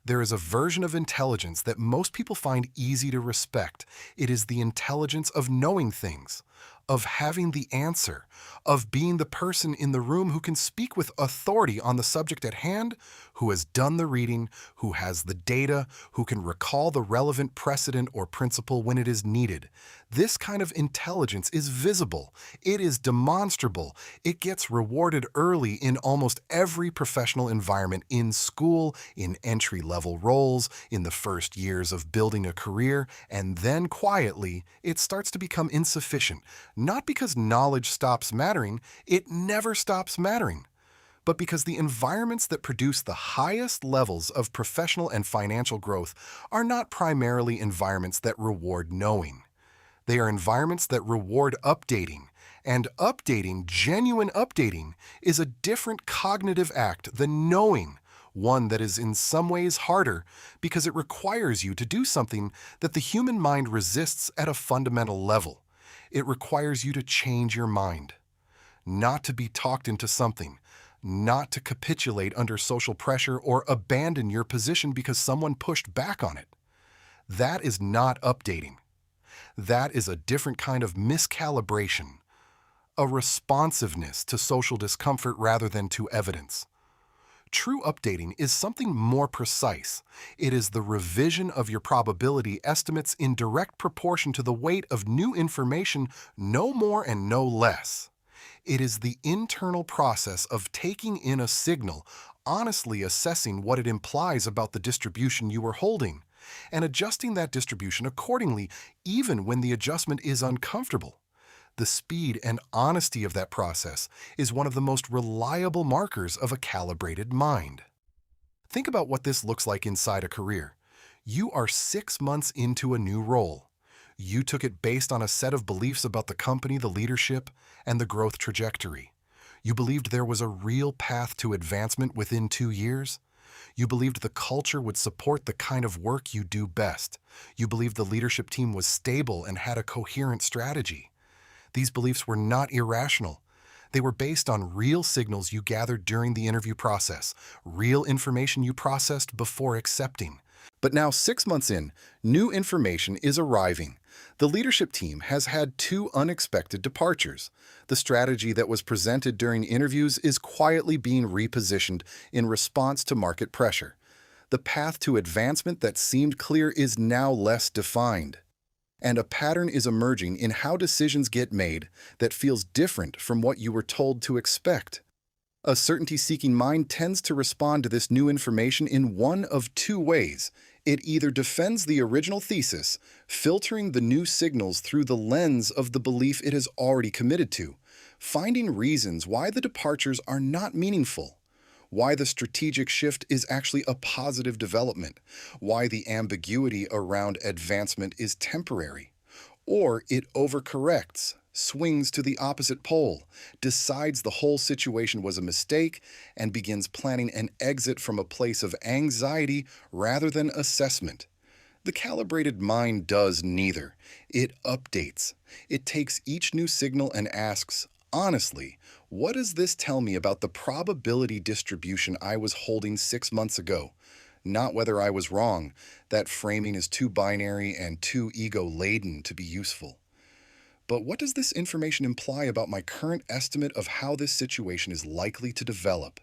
There is a version of intelligence that most people find easy to respect. It is the intelligence of knowing things, of having the answer, of being the person in the room who can speak with authority on the subject at hand, who has done the reading, who has the data, who can recall the relevant precedent or principle when it is needed. This kind of intelligence is visible, it is demonstrable, it gets rewarded early in almost every professional environment, in school, in entry-level roles, in the first years of building a career, and then quietly, it starts to become insufficient. Not because knowledge stops mattering, it never stops mattering, but because the environments that produce the highest levels of professional and financial growth are not primarily environments that reward knowing. They are environments that reward updating, and updating, genuine updating, is a different cognitive act than knowing, one that is in some ways harder because it requires you to do something that the human mind resists at a fundamental level. It requires you to change your mind, not to be talked into something, not to capitulate under social pressure or abandon your position because someone pushed back on it. That is not updating. That is a different kind of miscalibration, a responsiveness to social discomfort rather than to evidence. True updating is something more precise. It is the revision of your probability estimates in direct proportion to the weight of new information, no more and no less. It is the internal process of taking in a signal, honestly assessing what it implies about the distribution you are holding, and adjusting that distribution accordingly, even when the adjustment is uncomfortable. The speed and honesty of that process is one of the most reliable markers of a calibrated mind. Think about what this looks like inside a career. You are 6 months into a new role. You took it based on a set of beliefs about the company, the leadership, and the growth trajectory. You believed there was a real path to advancement within 2 years. You believed the culture would support the kind of work you do best. You believed the leadership team was stable and had a coherent strategy. These beliefs were not irrational. They were based on real signals you gathered during the interview process, real information you processed before accepting. But now, 6 months in, new information is arriving. The leadership team has had 2 unexpected departures. The strategy that was presented during interviews is quietly being repositioned in response to market pressure. The path to advancement that seemed clear is now less defined. And a pattern is emerging in how decisions get made that feels different from what you were told to expect. A certainty-seeking mind tends to respond to this new information in one of 2 ways. It either defends the original thesis, filtering the new signals through the lens of the belief it has already committed to, finding reasons why the departures are not meaningful, why the strategic shift is actually a positive development, why the ambiguity around advancement is temporary. Or it overcorrects, swings to the opposite pole, decides the whole situation was a mistake, and begins planning an exit from a place of anxiety rather than assessment. The calibrated mind does neither. It updates. It takes each new signal and asks, honestly, what does this tell me about the probability distribution I was holding 6 months ago? Not whether I was wrong. That framing is too binary and too ego-laden to be useful. But what does this information imply about my current estimate of how this situation is likely to develop?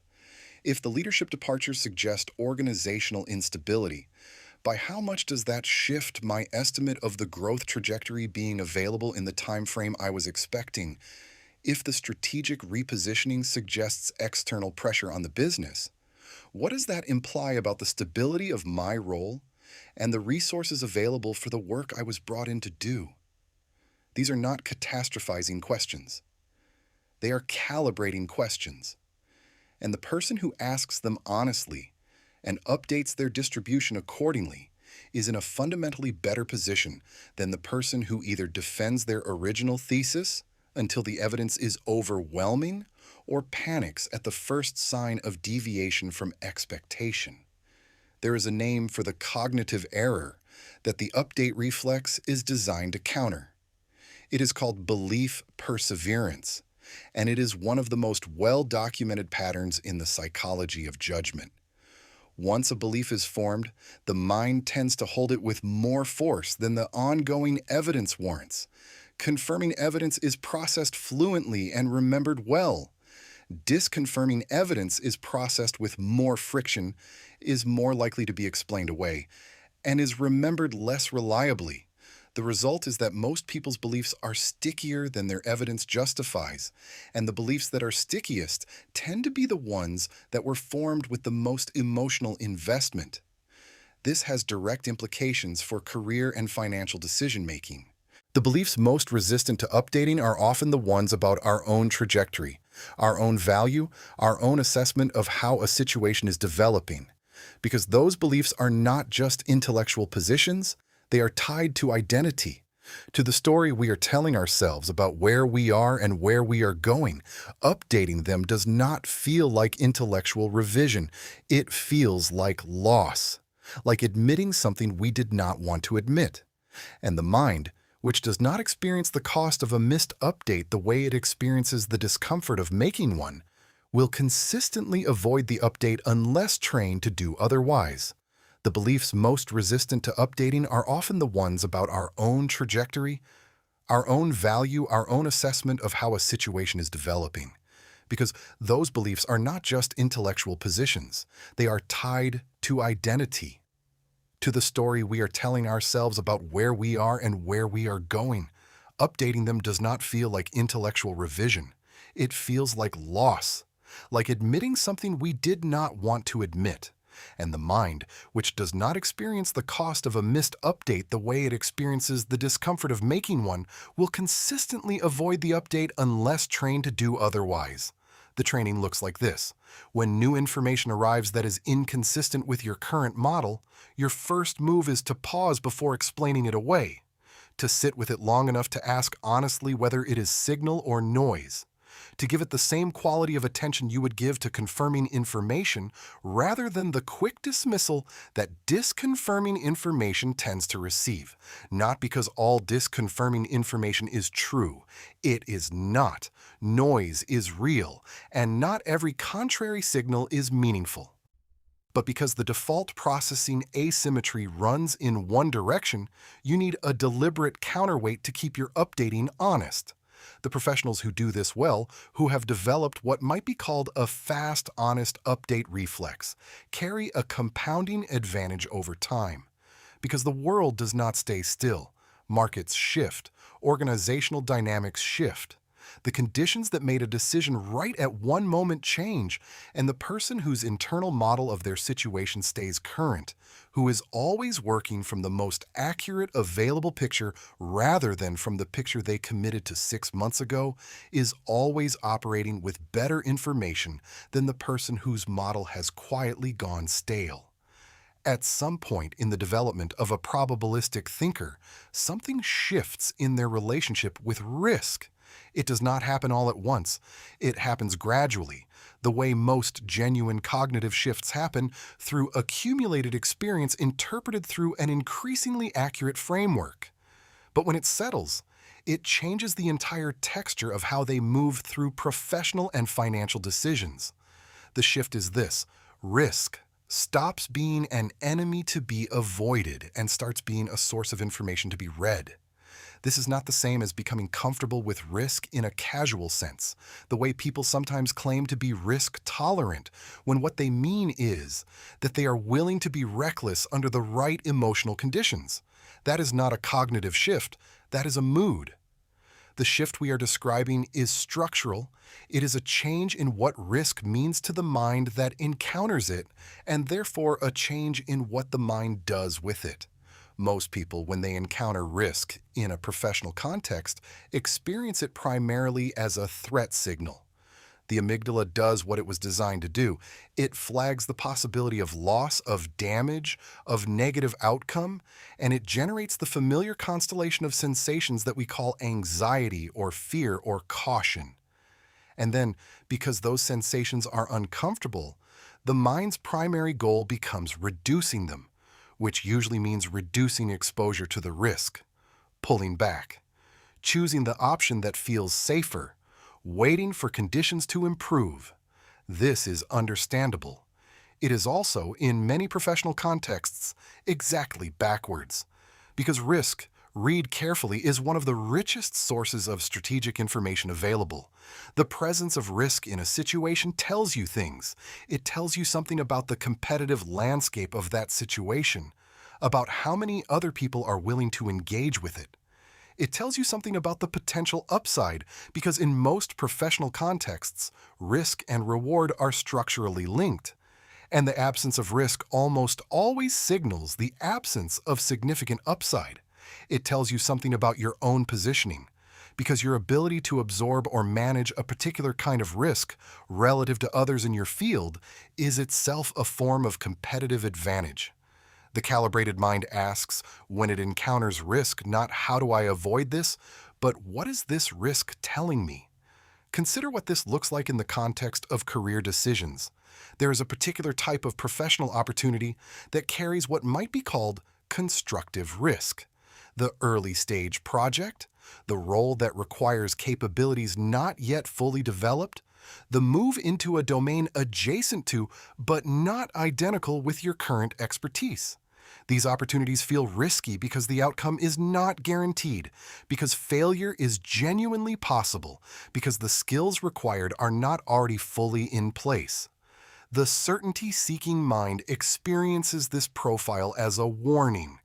If the leadership departures suggest organizational instability, by how much does that shift my estimate of the growth trajectory being available in the time frame I was expecting? If the strategic repositioning suggests external pressure on the business, what does that imply about the stability of my role and the resources available for the work I was brought in to do? These are not catastrophizing questions. They are calibrating questions. And the person who asks them honestly and updates their distribution accordingly is in a fundamentally better position than the person who either defends their original thesis until the evidence is overwhelming or panics at the first sign of deviation from expectation. There is a name for the cognitive error that the update reflex is designed to counter. It is called belief perseverance, and it is one of the most well-documented patterns in the psychology of judgment. Once a belief is formed, the mind tends to hold it with more force than the ongoing evidence warrants, Confirming evidence is processed fluently and remembered well. Disconfirming evidence is processed with more friction, is more likely to be explained away, and is remembered less reliably. The result is that most people's beliefs are stickier than their evidence justifies, and the beliefs that are stickiest tend to be the ones that were formed with the most emotional investment. This has direct implications for career and financial decision-making. The beliefs most resistant to updating are often the ones about our own trajectory, our own value, our own assessment of how a situation is developing. Because those beliefs are not just intellectual positions, they are tied to identity, to the story we are telling ourselves about where we are and where we are going. Updating them does not feel like intellectual revision. It feels like loss, like admitting something we did not want to admit. And the mind, which does not experience the cost of a missed update the way it experiences the discomfort of making one, will consistently avoid the update unless trained to do otherwise. The beliefs most resistant to updating are often the ones about our own trajectory, our own value, our own assessment of how a situation is developing. Because those beliefs are not just intellectual positions, they are tied to identity, to the story we are telling ourselves about where we are and where we are going. Updating them does not feel like intellectual revision. It feels like loss, like admitting something we did not want to admit. And the mind, which does not experience the cost of a missed update the way it experiences the discomfort of making one, will consistently avoid the update unless trained to do otherwise. The training looks like this. When new information arrives that is inconsistent with your current model, your first move is to pause before explaining it away, to sit with it long enough to ask honestly whether it is signal or noise, to give it the same quality of attention you would give to confirming information rather than the quick dismissal that disconfirming information tends to receive. Not because all disconfirming information is true. It is not. Noise is real, and not every contrary signal is meaningful. But because the default processing asymmetry runs in one direction, you need a deliberate counterweight to keep your updating honest. The professionals who do this well, who have developed what might be called a fast, honest update reflex, carry a compounding advantage over time. Because the world does not stay still. Markets shift. Organizational dynamics shift. The conditions that made a decision right at one moment change, and the person whose internal model of their situation stays current, who is always working from the most accurate available picture rather than from the picture they committed to 6 months ago, is always operating with better information than the person whose model has quietly gone stale. At some point in the development of a probabilistic thinker, something shifts in their relationship with risk. It does not happen all at once. It happens gradually, the way most genuine cognitive shifts happen, through accumulated experience interpreted through an increasingly accurate framework. But when it settles, it changes the entire texture of how they move through professional and financial decisions. The shift is this: risk stops being an enemy to be avoided and starts being a source of information to be read. This is not the same as becoming comfortable with risk in a casual sense, the way people sometimes claim to be risk tolerant, when what they mean is that they are willing to be reckless under the right emotional conditions. That is not a cognitive shift, that is a mood. The shift we are describing is structural. It is a change in what risk means to the mind that encounters it, and therefore a change in what the mind does with it. Most people, when they encounter risk in a professional context, experience it primarily as a threat signal. The amygdala does what it was designed to do. It flags the possibility of loss, of damage, of negative outcome, and it generates the familiar constellation of sensations that we call anxiety or fear or caution. And then, because those sensations are uncomfortable, the mind's primary goal becomes reducing them, which usually means reducing exposure to the risk, pulling back, choosing the option that feels safer, waiting for conditions to improve. This is understandable. It is also, in many professional contexts, exactly backwards. Because risk Read carefully is one of the richest sources of strategic information available. The presence of risk in a situation tells you things. It tells you something about the competitive landscape of that situation, about how many other people are willing to engage with it. It tells you something about the potential upside, because in most professional contexts, risk and reward are structurally linked. And the absence of risk almost always signals the absence of significant upside. It tells you something about your own positioning, because your ability to absorb or manage a particular kind of risk relative to others in your field is itself a form of competitive advantage. The calibrated mind asks, when it encounters risk, not how do I avoid this, but what is this risk telling me? Consider what this looks like in the context of career decisions. There is a particular type of professional opportunity that carries what might be called constructive risk. The early stage project, the role that requires capabilities not yet fully developed, the move into a domain adjacent to but not identical with your current expertise. These opportunities feel risky because the outcome is not guaranteed, because failure is genuinely possible, because the skills required are not already fully in place. The certainty-seeking mind experiences this profile as a warning.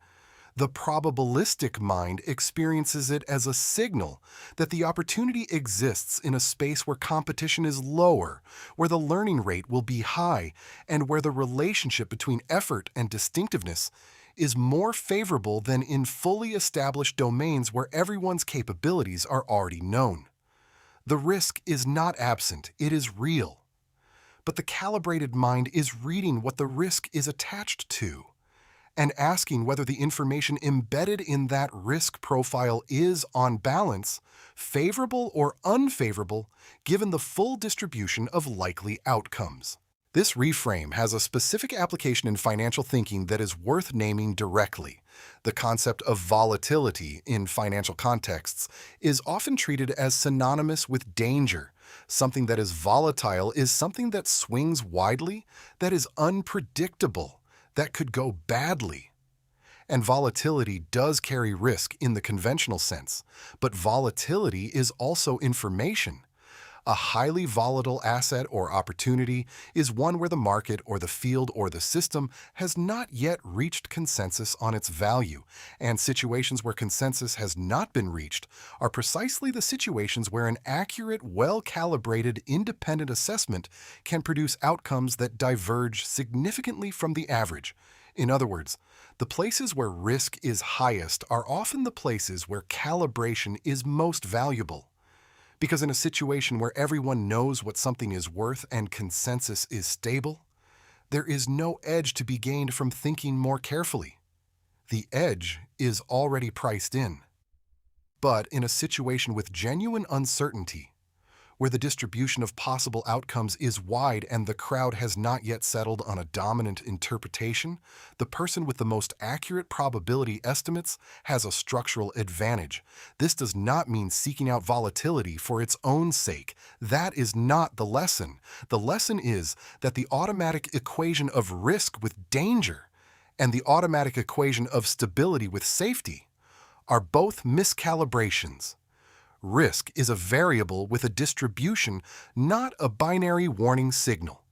The probabilistic mind experiences it as a signal that the opportunity exists in a space where competition is lower, where the learning rate will be high, and where the relationship between effort and distinctiveness is more favorable than in fully established domains where everyone's capabilities are already known. The risk is not absent, it is real. But the calibrated mind is reading what the risk is attached to, and asking whether the information embedded in that risk profile is, on balance, favorable or unfavorable given the full distribution of likely outcomes. This reframe has a specific application in financial thinking that is worth naming directly. The concept of volatility in financial contexts is often treated as synonymous with danger. Something that is volatile is something that swings widely, that is unpredictable, that could go badly. And volatility does carry risk in the conventional sense, but volatility is also information. A highly volatile asset or opportunity is one where the market or the field or the system has not yet reached consensus on its value, and situations where consensus has not been reached are precisely the situations where an accurate, well-calibrated, independent assessment can produce outcomes that diverge significantly from the average. In other words, the places where risk is highest are often the places where calibration is most valuable. Because in a situation where everyone knows what something is worth and consensus is stable, there is no edge to be gained from thinking more carefully. The edge is already priced in. But in a situation with genuine uncertainty, where the distribution of possible outcomes is wide and the crowd has not yet settled on a dominant interpretation, the person with the most accurate probability estimates has a structural advantage. This does not mean seeking out volatility for its own sake. That is not the lesson. The lesson is that the automatic equation of risk with danger and the automatic equation of stability with safety are both miscalibrations. Risk is a variable with a distribution, not a binary warning signal.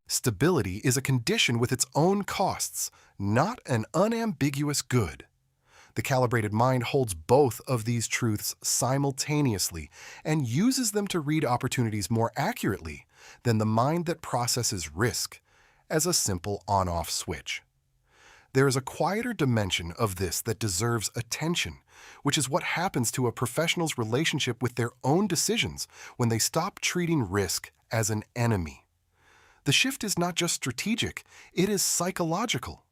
Stability is a condition with its own costs, not an unambiguous good. The calibrated mind holds both of these truths simultaneously and uses them to read opportunities more accurately than the mind that processes risk as a simple on-off switch. There is a quieter dimension of this that deserves attention, which is what happens to a professional's relationship with their own decisions when they stop treating risk as an enemy. The shift is not just strategic, it is psychological.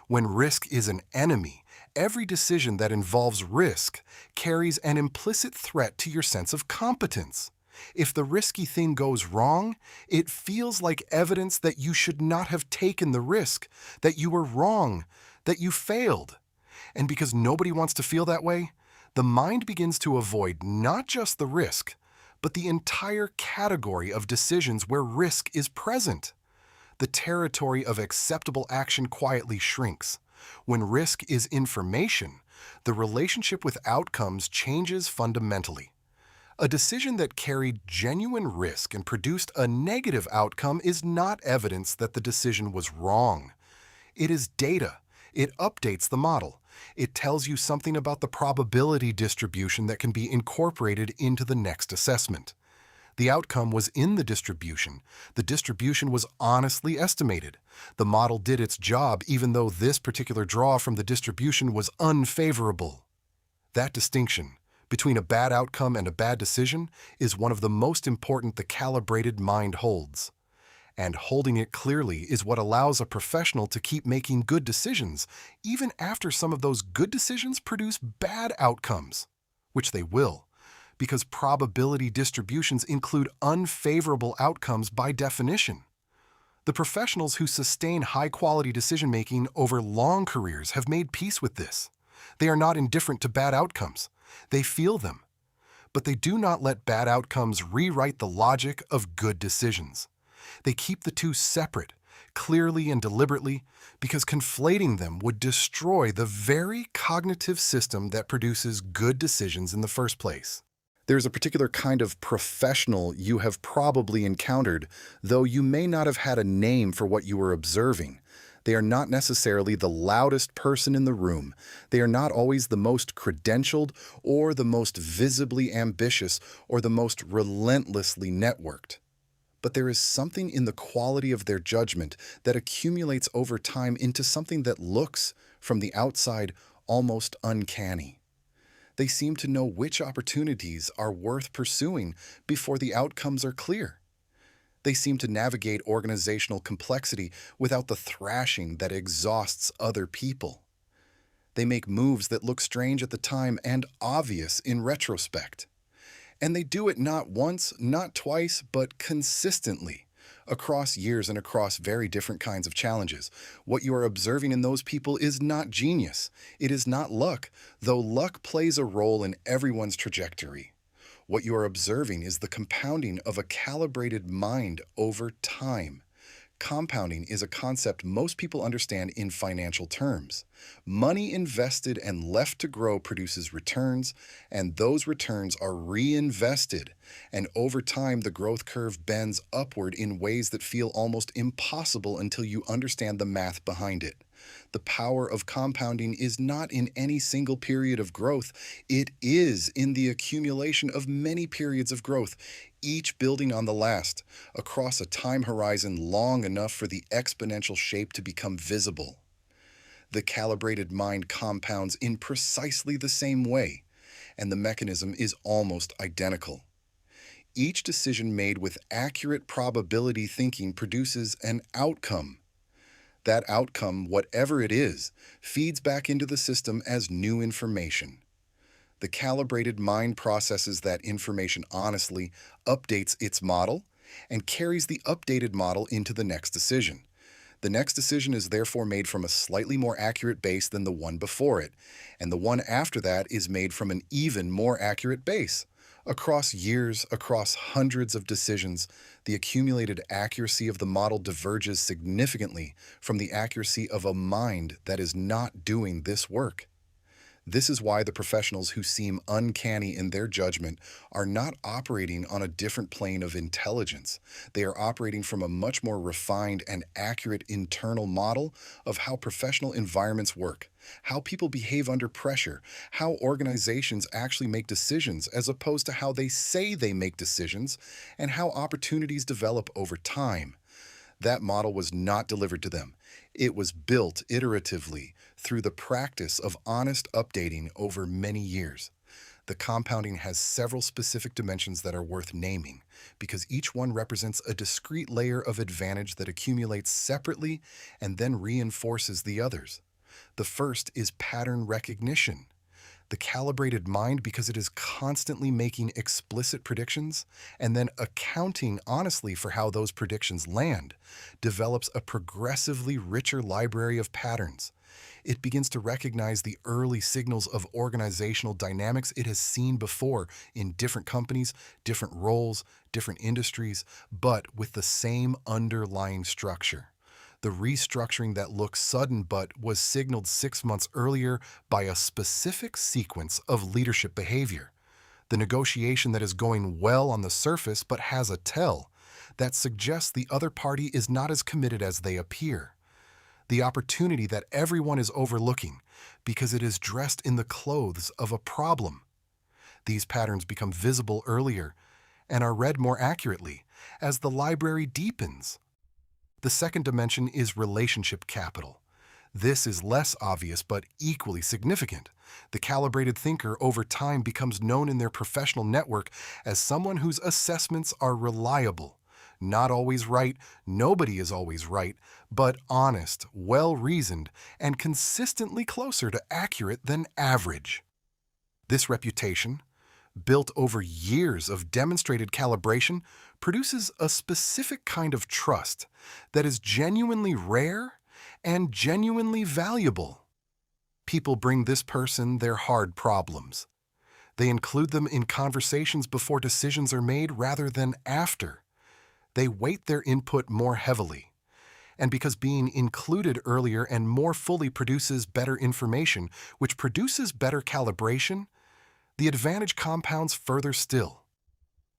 When risk is an enemy, every decision that involves risk carries an implicit threat to your sense of competence. If the risky thing goes wrong, it feels like evidence that you should not have taken the risk, that you were wrong, that you failed. And because nobody wants to feel that way, the mind begins to avoid not just the risk, but the entire category of decisions where risk is present. The territory of acceptable action quietly shrinks. When risk is information, The relationship with outcomes changes fundamentally. A decision that carried genuine risk and produced a negative outcome is not evidence that the decision was wrong. It is data. It updates the model. It tells you something about the probability distribution that can be incorporated into the next assessment. The outcome was in the distribution. The distribution was honestly estimated. The model did its job even though this particular draw from the distribution was unfavorable. That distinction between a bad outcome and a bad decision is one of the most important the calibrated mind holds. And holding it clearly is what allows a professional to keep making good decisions, even after some of those good decisions produce bad outcomes, which they will, because probability distributions include unfavorable outcomes by definition. The professionals who sustain high-quality decision-making over long careers have made peace with this. They are not indifferent to bad outcomes. They feel them. But they do not let bad outcomes rewrite the logic of good decisions. They keep the two separate, clearly and deliberately, because conflating them would destroy the very cognitive system that produces good decisions in the first place. There's a particular kind of professional you have probably encountered, though you may not have had a name for what you were observing. They are not necessarily the loudest person in the room. They are not always the most credentialed or the most visibly ambitious or the most relentlessly networked. But there is something in the quality of their judgment that accumulates over time into something that looks, from the outside, almost uncanny. They seem to know which opportunities are worth pursuing before the outcomes are clear. They seem to navigate organizational complexity without the thrashing that exhausts other people. They make moves that look strange at the time and obvious in retrospect. And they do it not once, not twice, but consistently, across years and across very different kinds of challenges. What you are observing in those people is not genius. It is not luck, though luck plays a role in everyone's trajectory. What you are observing is the compounding of a calibrated mind over time. Compounding is a concept most people understand in financial terms. Money invested and left to grow produces returns, and those returns are reinvested. And over time, the growth curve bends upward in ways that feel almost impossible until you understand the math behind it. The power of compounding is not in any single period of growth. It is in the accumulation of many periods of growth, each building on the last, across a time horizon long enough for the exponential shape to become visible. The calibrated mind compounds in precisely the same way, and the mechanism is almost identical. Each decision made with accurate probability thinking produces an outcome. That outcome, whatever it is, feeds back into the system as new information. The calibrated mind processes that information honestly, updates its model, and carries the updated model into the next decision. The next decision is therefore made from a slightly more accurate base than the one before it, and the one after that is made from an even more accurate base. Across years, across hundreds of decisions, the accumulated accuracy of the model diverges significantly from the accuracy of a mind that is not doing this work. This is why the professionals who seem uncanny in their judgment are not operating on a different plane of intelligence. They are operating from a much more refined and accurate internal model of how professional environments work, how people behave under pressure, how organizations actually make decisions as opposed to how they say they make decisions, and how opportunities develop over time. That model was not delivered to them. It was built iteratively through the practice of honest updating over many years. The compounding has several specific dimensions that are worth naming, because each one represents a discrete layer of advantage that accumulates separately and then reinforces the others. The first is pattern recognition. The calibrated mind, because it is constantly making explicit predictions and then accounting honestly for how those predictions land, develops a progressively richer library of patterns. It begins to recognize the early signals of organizational dynamics it has seen before in different companies, different roles, different industries, but with the same underlying structure. The restructuring that looks sudden but was signaled 6 months earlier by a specific sequence of leadership behavior. The negotiation that is going well on the surface but has a tell that suggests the other party is not as committed as they appear. The opportunity that everyone is overlooking because it is dressed in the clothes of a problem. These patterns become visible earlier and are read more accurately as the library deepens. The second dimension is relationship capital. This is less obvious but equally significant. The calibrated thinker over time becomes known in their professional network as someone whose assessments are reliable. Not always right, nobody is always right, but honest, well-reasoned, and consistently closer to accurate than average. This reputation, built over years of demonstrated calibration, produces a specific kind of trust that is genuinely rare and genuinely valuable. People bring this person their hard problems. They include them in conversations before decisions are made rather than after. They weight their input more heavily. And because being included earlier and more fully produces better information, which produces better calibration, the advantage compounds further still.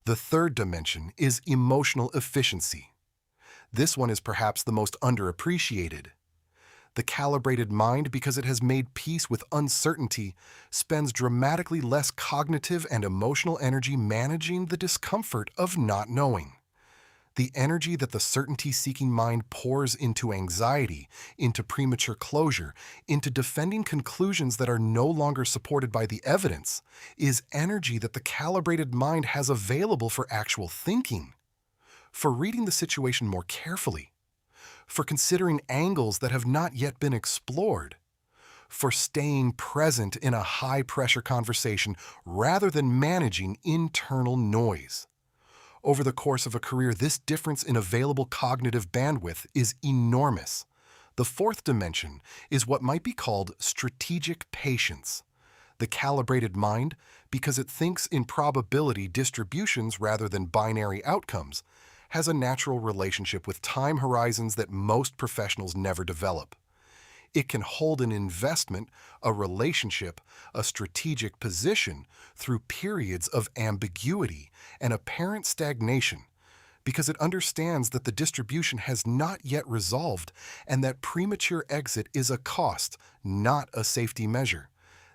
The third dimension is emotional efficiency. This one is perhaps the most underappreciated. The calibrated mind, because it has made peace with uncertainty, spends dramatically less cognitive and emotional energy managing the discomfort of not knowing. The energy that the certainty-seeking mind pours into anxiety, into premature closure, into defending conclusions that are no longer supported by the evidence, is energy that the calibrated mind has available for actual thinking, for reading the situation more carefully, for considering angles that have not yet been explored, for staying present in a high-pressure conversation rather than managing internal noise. Over the course of a career, this difference in available cognitive bandwidth is enormous. The fourth dimension is what might be called strategic patience. The calibrated mind, because it thinks in probability distributions rather than binary outcomes, has a natural relationship with time horizons that most professionals never develop. It can hold an investment, a relationship, a strategic position through periods of ambiguity and apparent stagnation because it understands that the distribution has not yet resolved and that premature exit is a cost, not a safety measure.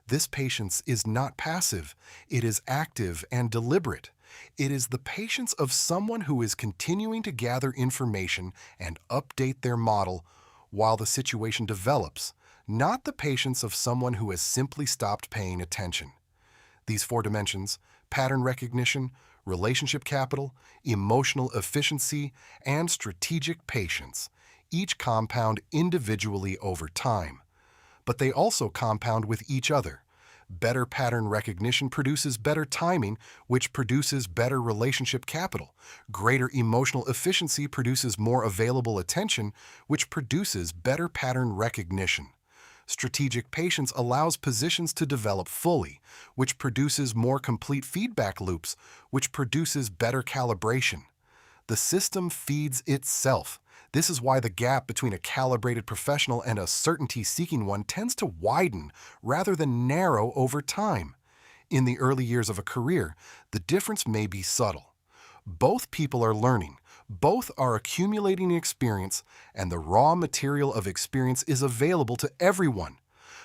This patience is not passive, it is active and deliberate. It is the patience of someone who is continuing to gather information and update their model while the situation develops, not the patience of someone who has simply stopped paying attention. These four dimensions, pattern recognition, relationship capital, emotional efficiency, and strategic patience, each compound individually over time. But they also compound with each other. Better pattern recognition produces better timing, which produces better relationship capital. Greater emotional efficiency produces more available attention, which produces better pattern recognition. Strategic patience allows positions to develop fully, which produces more complete feedback loops, which produces better calibration. The system feeds itself. This is why the gap between a calibrated professional and a certainty-seeking one tends to widen rather than narrow over time. In the early years of a career, the difference may be subtle. Both people are learning, both are accumulating experience, and the raw material of experience is available to everyone.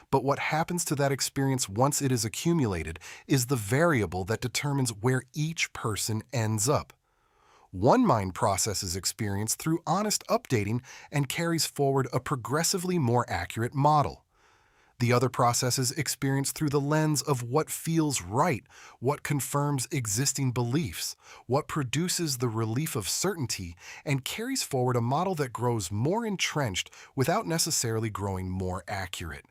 But what happens to that experience once it is accumulated is the variable that determines where each person ends up. One mind processes experience through honest updating and carries forward a progressively more accurate model. The other processes experience through the lens of what feels right, what confirms existing beliefs, what produces the relief of certainty, and carries forward a model that grows more entrenched without necessarily growing more accurate.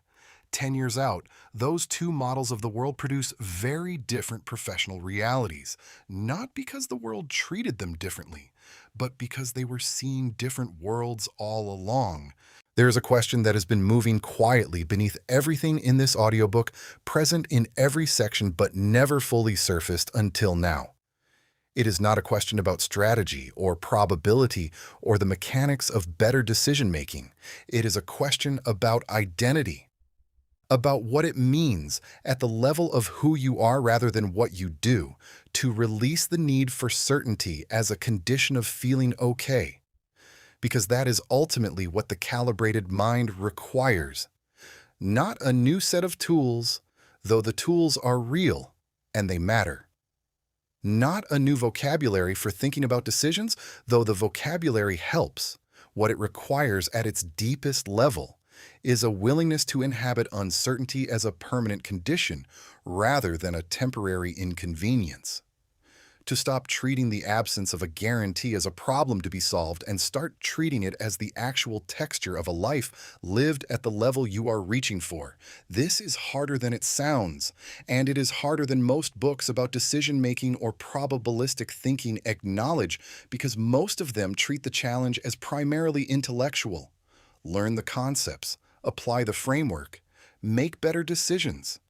10 years out, those two models of the world produce very different professional realities, not because the world treated them differently, but because they were seeing different worlds all along. There is a question that has been moving quietly beneath everything in this audiobook, present in every section but never fully surfaced until now. It is not a question about strategy or probability or the mechanics of better decision-making. It is a question about identity, about what it means at the level of who you are rather than what you do, to release the need for certainty as a condition of feeling okay, because that is ultimately what the calibrated mind requires. Not a new set of tools, though the tools are real and they matter. Not a new vocabulary for thinking about decisions, though the vocabulary helps. What it requires at its deepest level is a willingness to inhabit uncertainty as a permanent condition rather than a temporary inconvenience. To stop treating the absence of a guarantee as a problem to be solved and start treating it as the actual texture of a life lived at the level you are reaching for. This is harder than it sounds, and it is harder than most books about decision-making or probabilistic thinking acknowledge because most of them treat the challenge as primarily intellectual. Learn the concepts, apply the framework, make better decisions.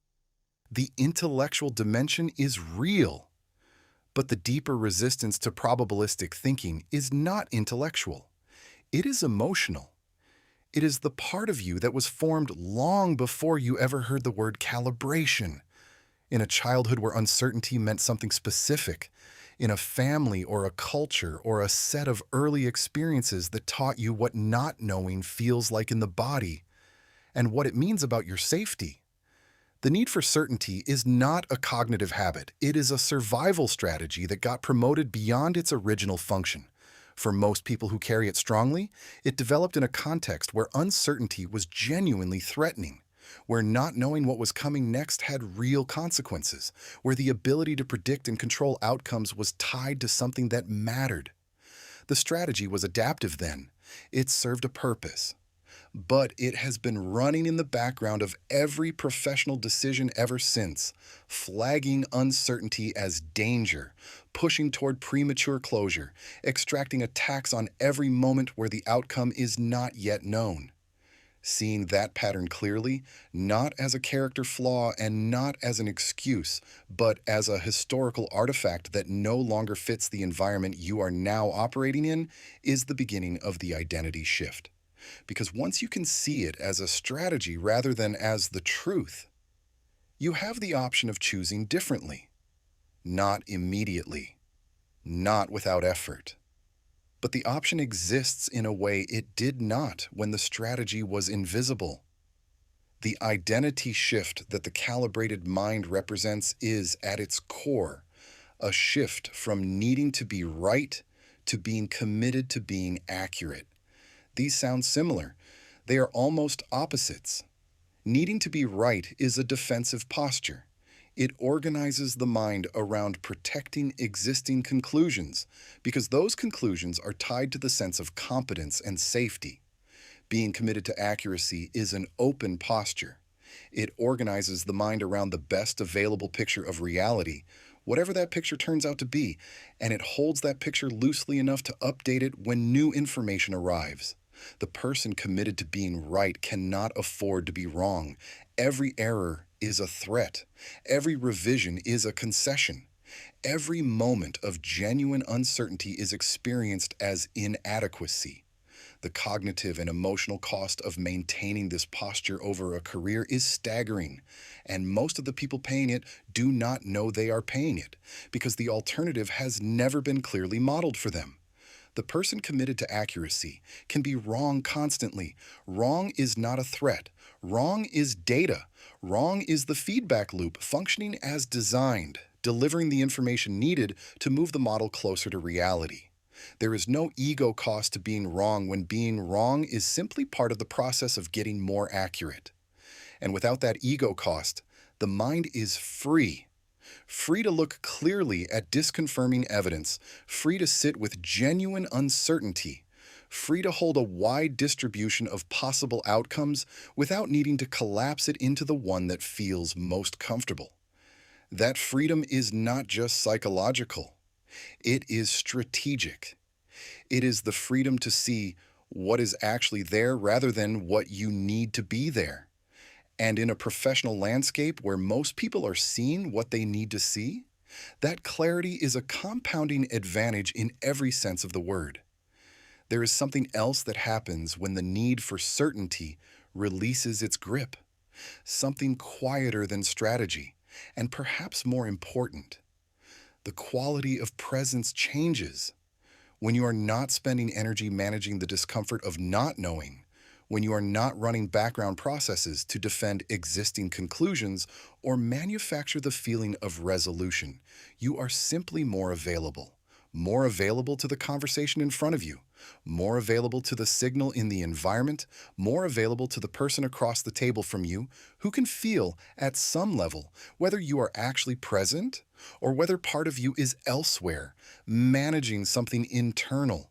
The intellectual dimension is real. But the deeper resistance to probabilistic thinking is not intellectual. It is emotional. It is the part of you that was formed long before you ever heard the word calibration. In a childhood where uncertainty meant something specific, in a family or a culture or a set of early experiences that taught you what not knowing feels like in the body and what it means about your safety. The need for certainty is not a cognitive habit. It is a survival strategy that got promoted beyond its original function. For most people who carry it strongly, it developed in a context where uncertainty was genuinely threatening, where not knowing what was coming next had real consequences, where the ability to predict and control outcomes was tied to something that mattered. The strategy was adaptive then. It served a purpose. But it has been running in the background of every professional decision ever since, flagging uncertainty as danger, pushing toward premature closure, extracting a tax on every moment where the outcome is not yet known. Seeing that pattern clearly, not as a character flaw and not as an excuse, but as a historical artifact that no longer fits the environment you are now operating in, is the beginning of the identity shift. Because once you can see it as a strategy rather than as the truth, you have the option of choosing differently. Not immediately, not without effort. But the option exists in a way it did not when the strategy was invisible. The identity shift that the calibrated mind represents is, at its core, a shift from needing to be right to being committed to being accurate. These sound similar. They are almost opposites. Needing to be right is a defensive posture. It organizes the mind around protecting existing conclusions because those conclusions are tied to the sense of competence and safety. Being committed to accuracy is an open posture. It organizes the mind around the best available picture of reality, whatever that picture turns out to be, and it holds that picture loosely enough to update it when new information arrives. The person committed to being right cannot afford to be wrong. Every error is a threat. Every revision is a concession. Every moment of genuine uncertainty is experienced as inadequacy. The cognitive and emotional cost of maintaining this posture over a career is staggering, and most of the people paying it do not know they are paying it because the alternative has never been clearly modeled for them. The person committed to accuracy can be wrong constantly. Wrong is not a threat. Wrong is data. Wrong is the feedback loop functioning as designed, delivering the information needed to move the model closer to reality. There is no ego cost to being wrong when being wrong is simply part of the process of getting more accurate. And without that ego cost, the mind is free. Free to look clearly at disconfirming evidence, free to sit with genuine uncertainty, free to hold a wide distribution of possible outcomes without needing to collapse it into the one that feels most comfortable. That freedom is not just psychological. It is strategic. It is the freedom to see what is actually there rather than what you need to be there. And in a professional landscape where most people are seeing what they need to see, That clarity is a compounding advantage in every sense of the word. There is something else that happens when the need for certainty releases its grip, something quieter than strategy, and perhaps more important. The quality of presence changes. When you are not spending energy managing the discomfort of not knowing, when you are not running background processes to defend existing conclusions or manufacture the feeling of resolution, you are simply more available to the conversation in front of you, more available to the signal in the environment, more available to the person across the table from you who can feel, at some level, whether you are actually present or whether part of you is elsewhere, managing something internal.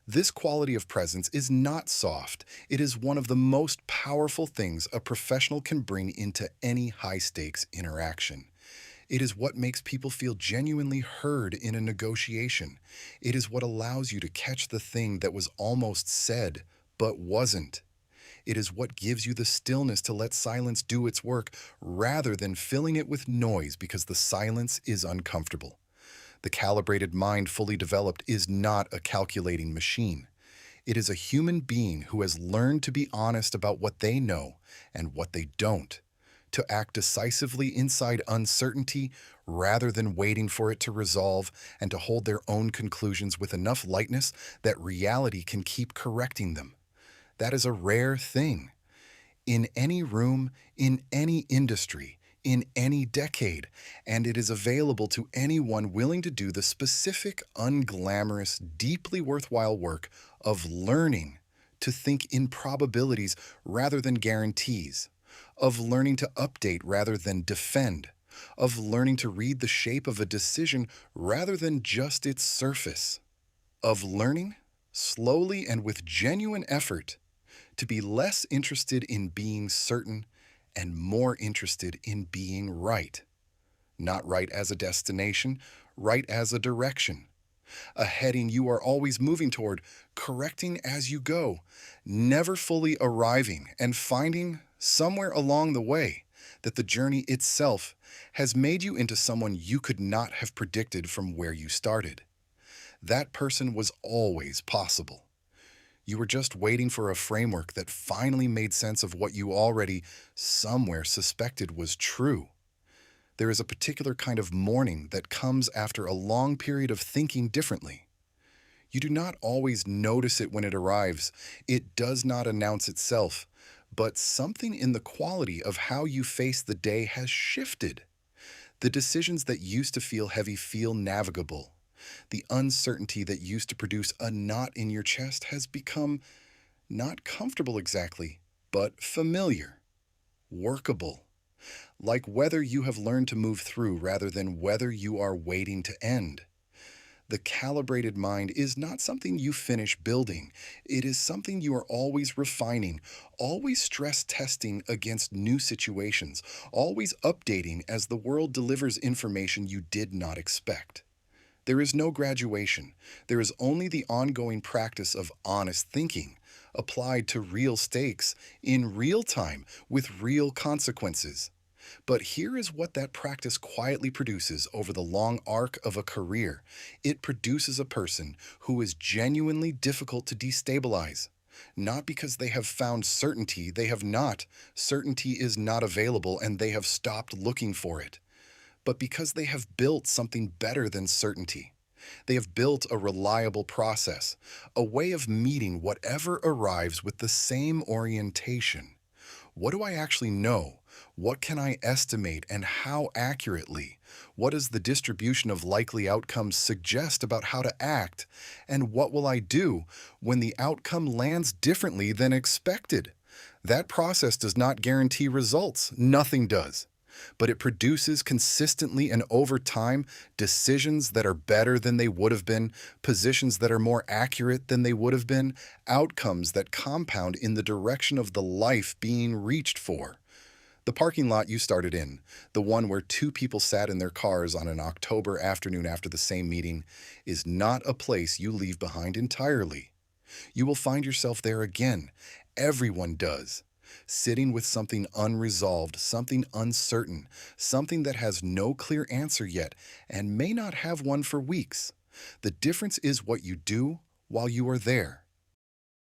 This quality of presence is not soft. It is one of the most powerful things a professional can bring into any high-stakes interaction. It is what makes people feel genuinely heard in a negotiation. It is what allows you to catch the thing that was almost said, but wasn't. It is what gives you the stillness to let silence do its work rather than filling it with noise because the silence is uncomfortable. The calibrated mind fully developed is not a calculating machine. It is a human being who has learned to be honest about what they know and what they don't, to act decisively inside uncertainty rather than waiting for it to resolve, and to hold their own conclusions with enough lightness that reality can keep correcting them. That is a rare thing. In any room, in any industry, in any decade, and it is available to anyone willing to do the specific, unglamorous, deeply worthwhile work of learning to think in probabilities rather than guarantees, of learning to update rather than defend, of learning to read the shape of a decision rather than just its surface, of learning, slowly and with genuine effort, to be less interested in being certain and more interested in being right. Not right as a destination, right as a direction. A heading you are always moving toward, correcting as you go, never fully arriving and finding somewhere along the way that the journey itself has made you into someone you could not have predicted from where you started. That person was always possible. You were just waiting for a framework that finally made sense of what you already somewhere suspected was true. There is a particular kind of morning that comes after a long period of thinking differently. You do not always notice it when it arrives. It does not announce itself. But something in the quality of how you face the day has shifted. The decisions that used to feel heavy feel navigable. The uncertainty that used to produce a knot in your chest has become not comfortable exactly, but familiar, workable. Like whether you have learned to move through rather than whether you are waiting to end. The calibrated mind is not something you finish building. It is something you are always refining, always stress testing against new situations, always updating as the world delivers information you did not expect. There is no graduation. There is only the ongoing practice of honest thinking, applied to real stakes, in real time, with real consequences. But here is what that practice quietly produces over the long arc of a career. It produces a person who is genuinely difficult to destabilize. Not because they have found certainty, they have not. Certainty is not available and they have stopped looking for it. But because they have built something better than certainty. They have built a reliable process, a way of meeting whatever arrives with the same orientation. What do I actually know? What can I estimate and how accurately? What does the distribution of likely outcomes suggest about how to act? And what will I do when the outcome lands differently than expected? That process does not guarantee results. Nothing does. But it produces consistently and over time decisions that are better than they would have been, positions that are more accurate than they would have been, outcomes that compound in the direction of the life being reached for. The parking lot you started in, the one where two people sat in their cars on an October afternoon after the same meeting, is not a place you leave behind entirely. You will find yourself there again. Everyone does. sitting with something unresolved, something uncertain, something that has no clear answer yet and may not have one for weeks. The difference is what you do while you are there.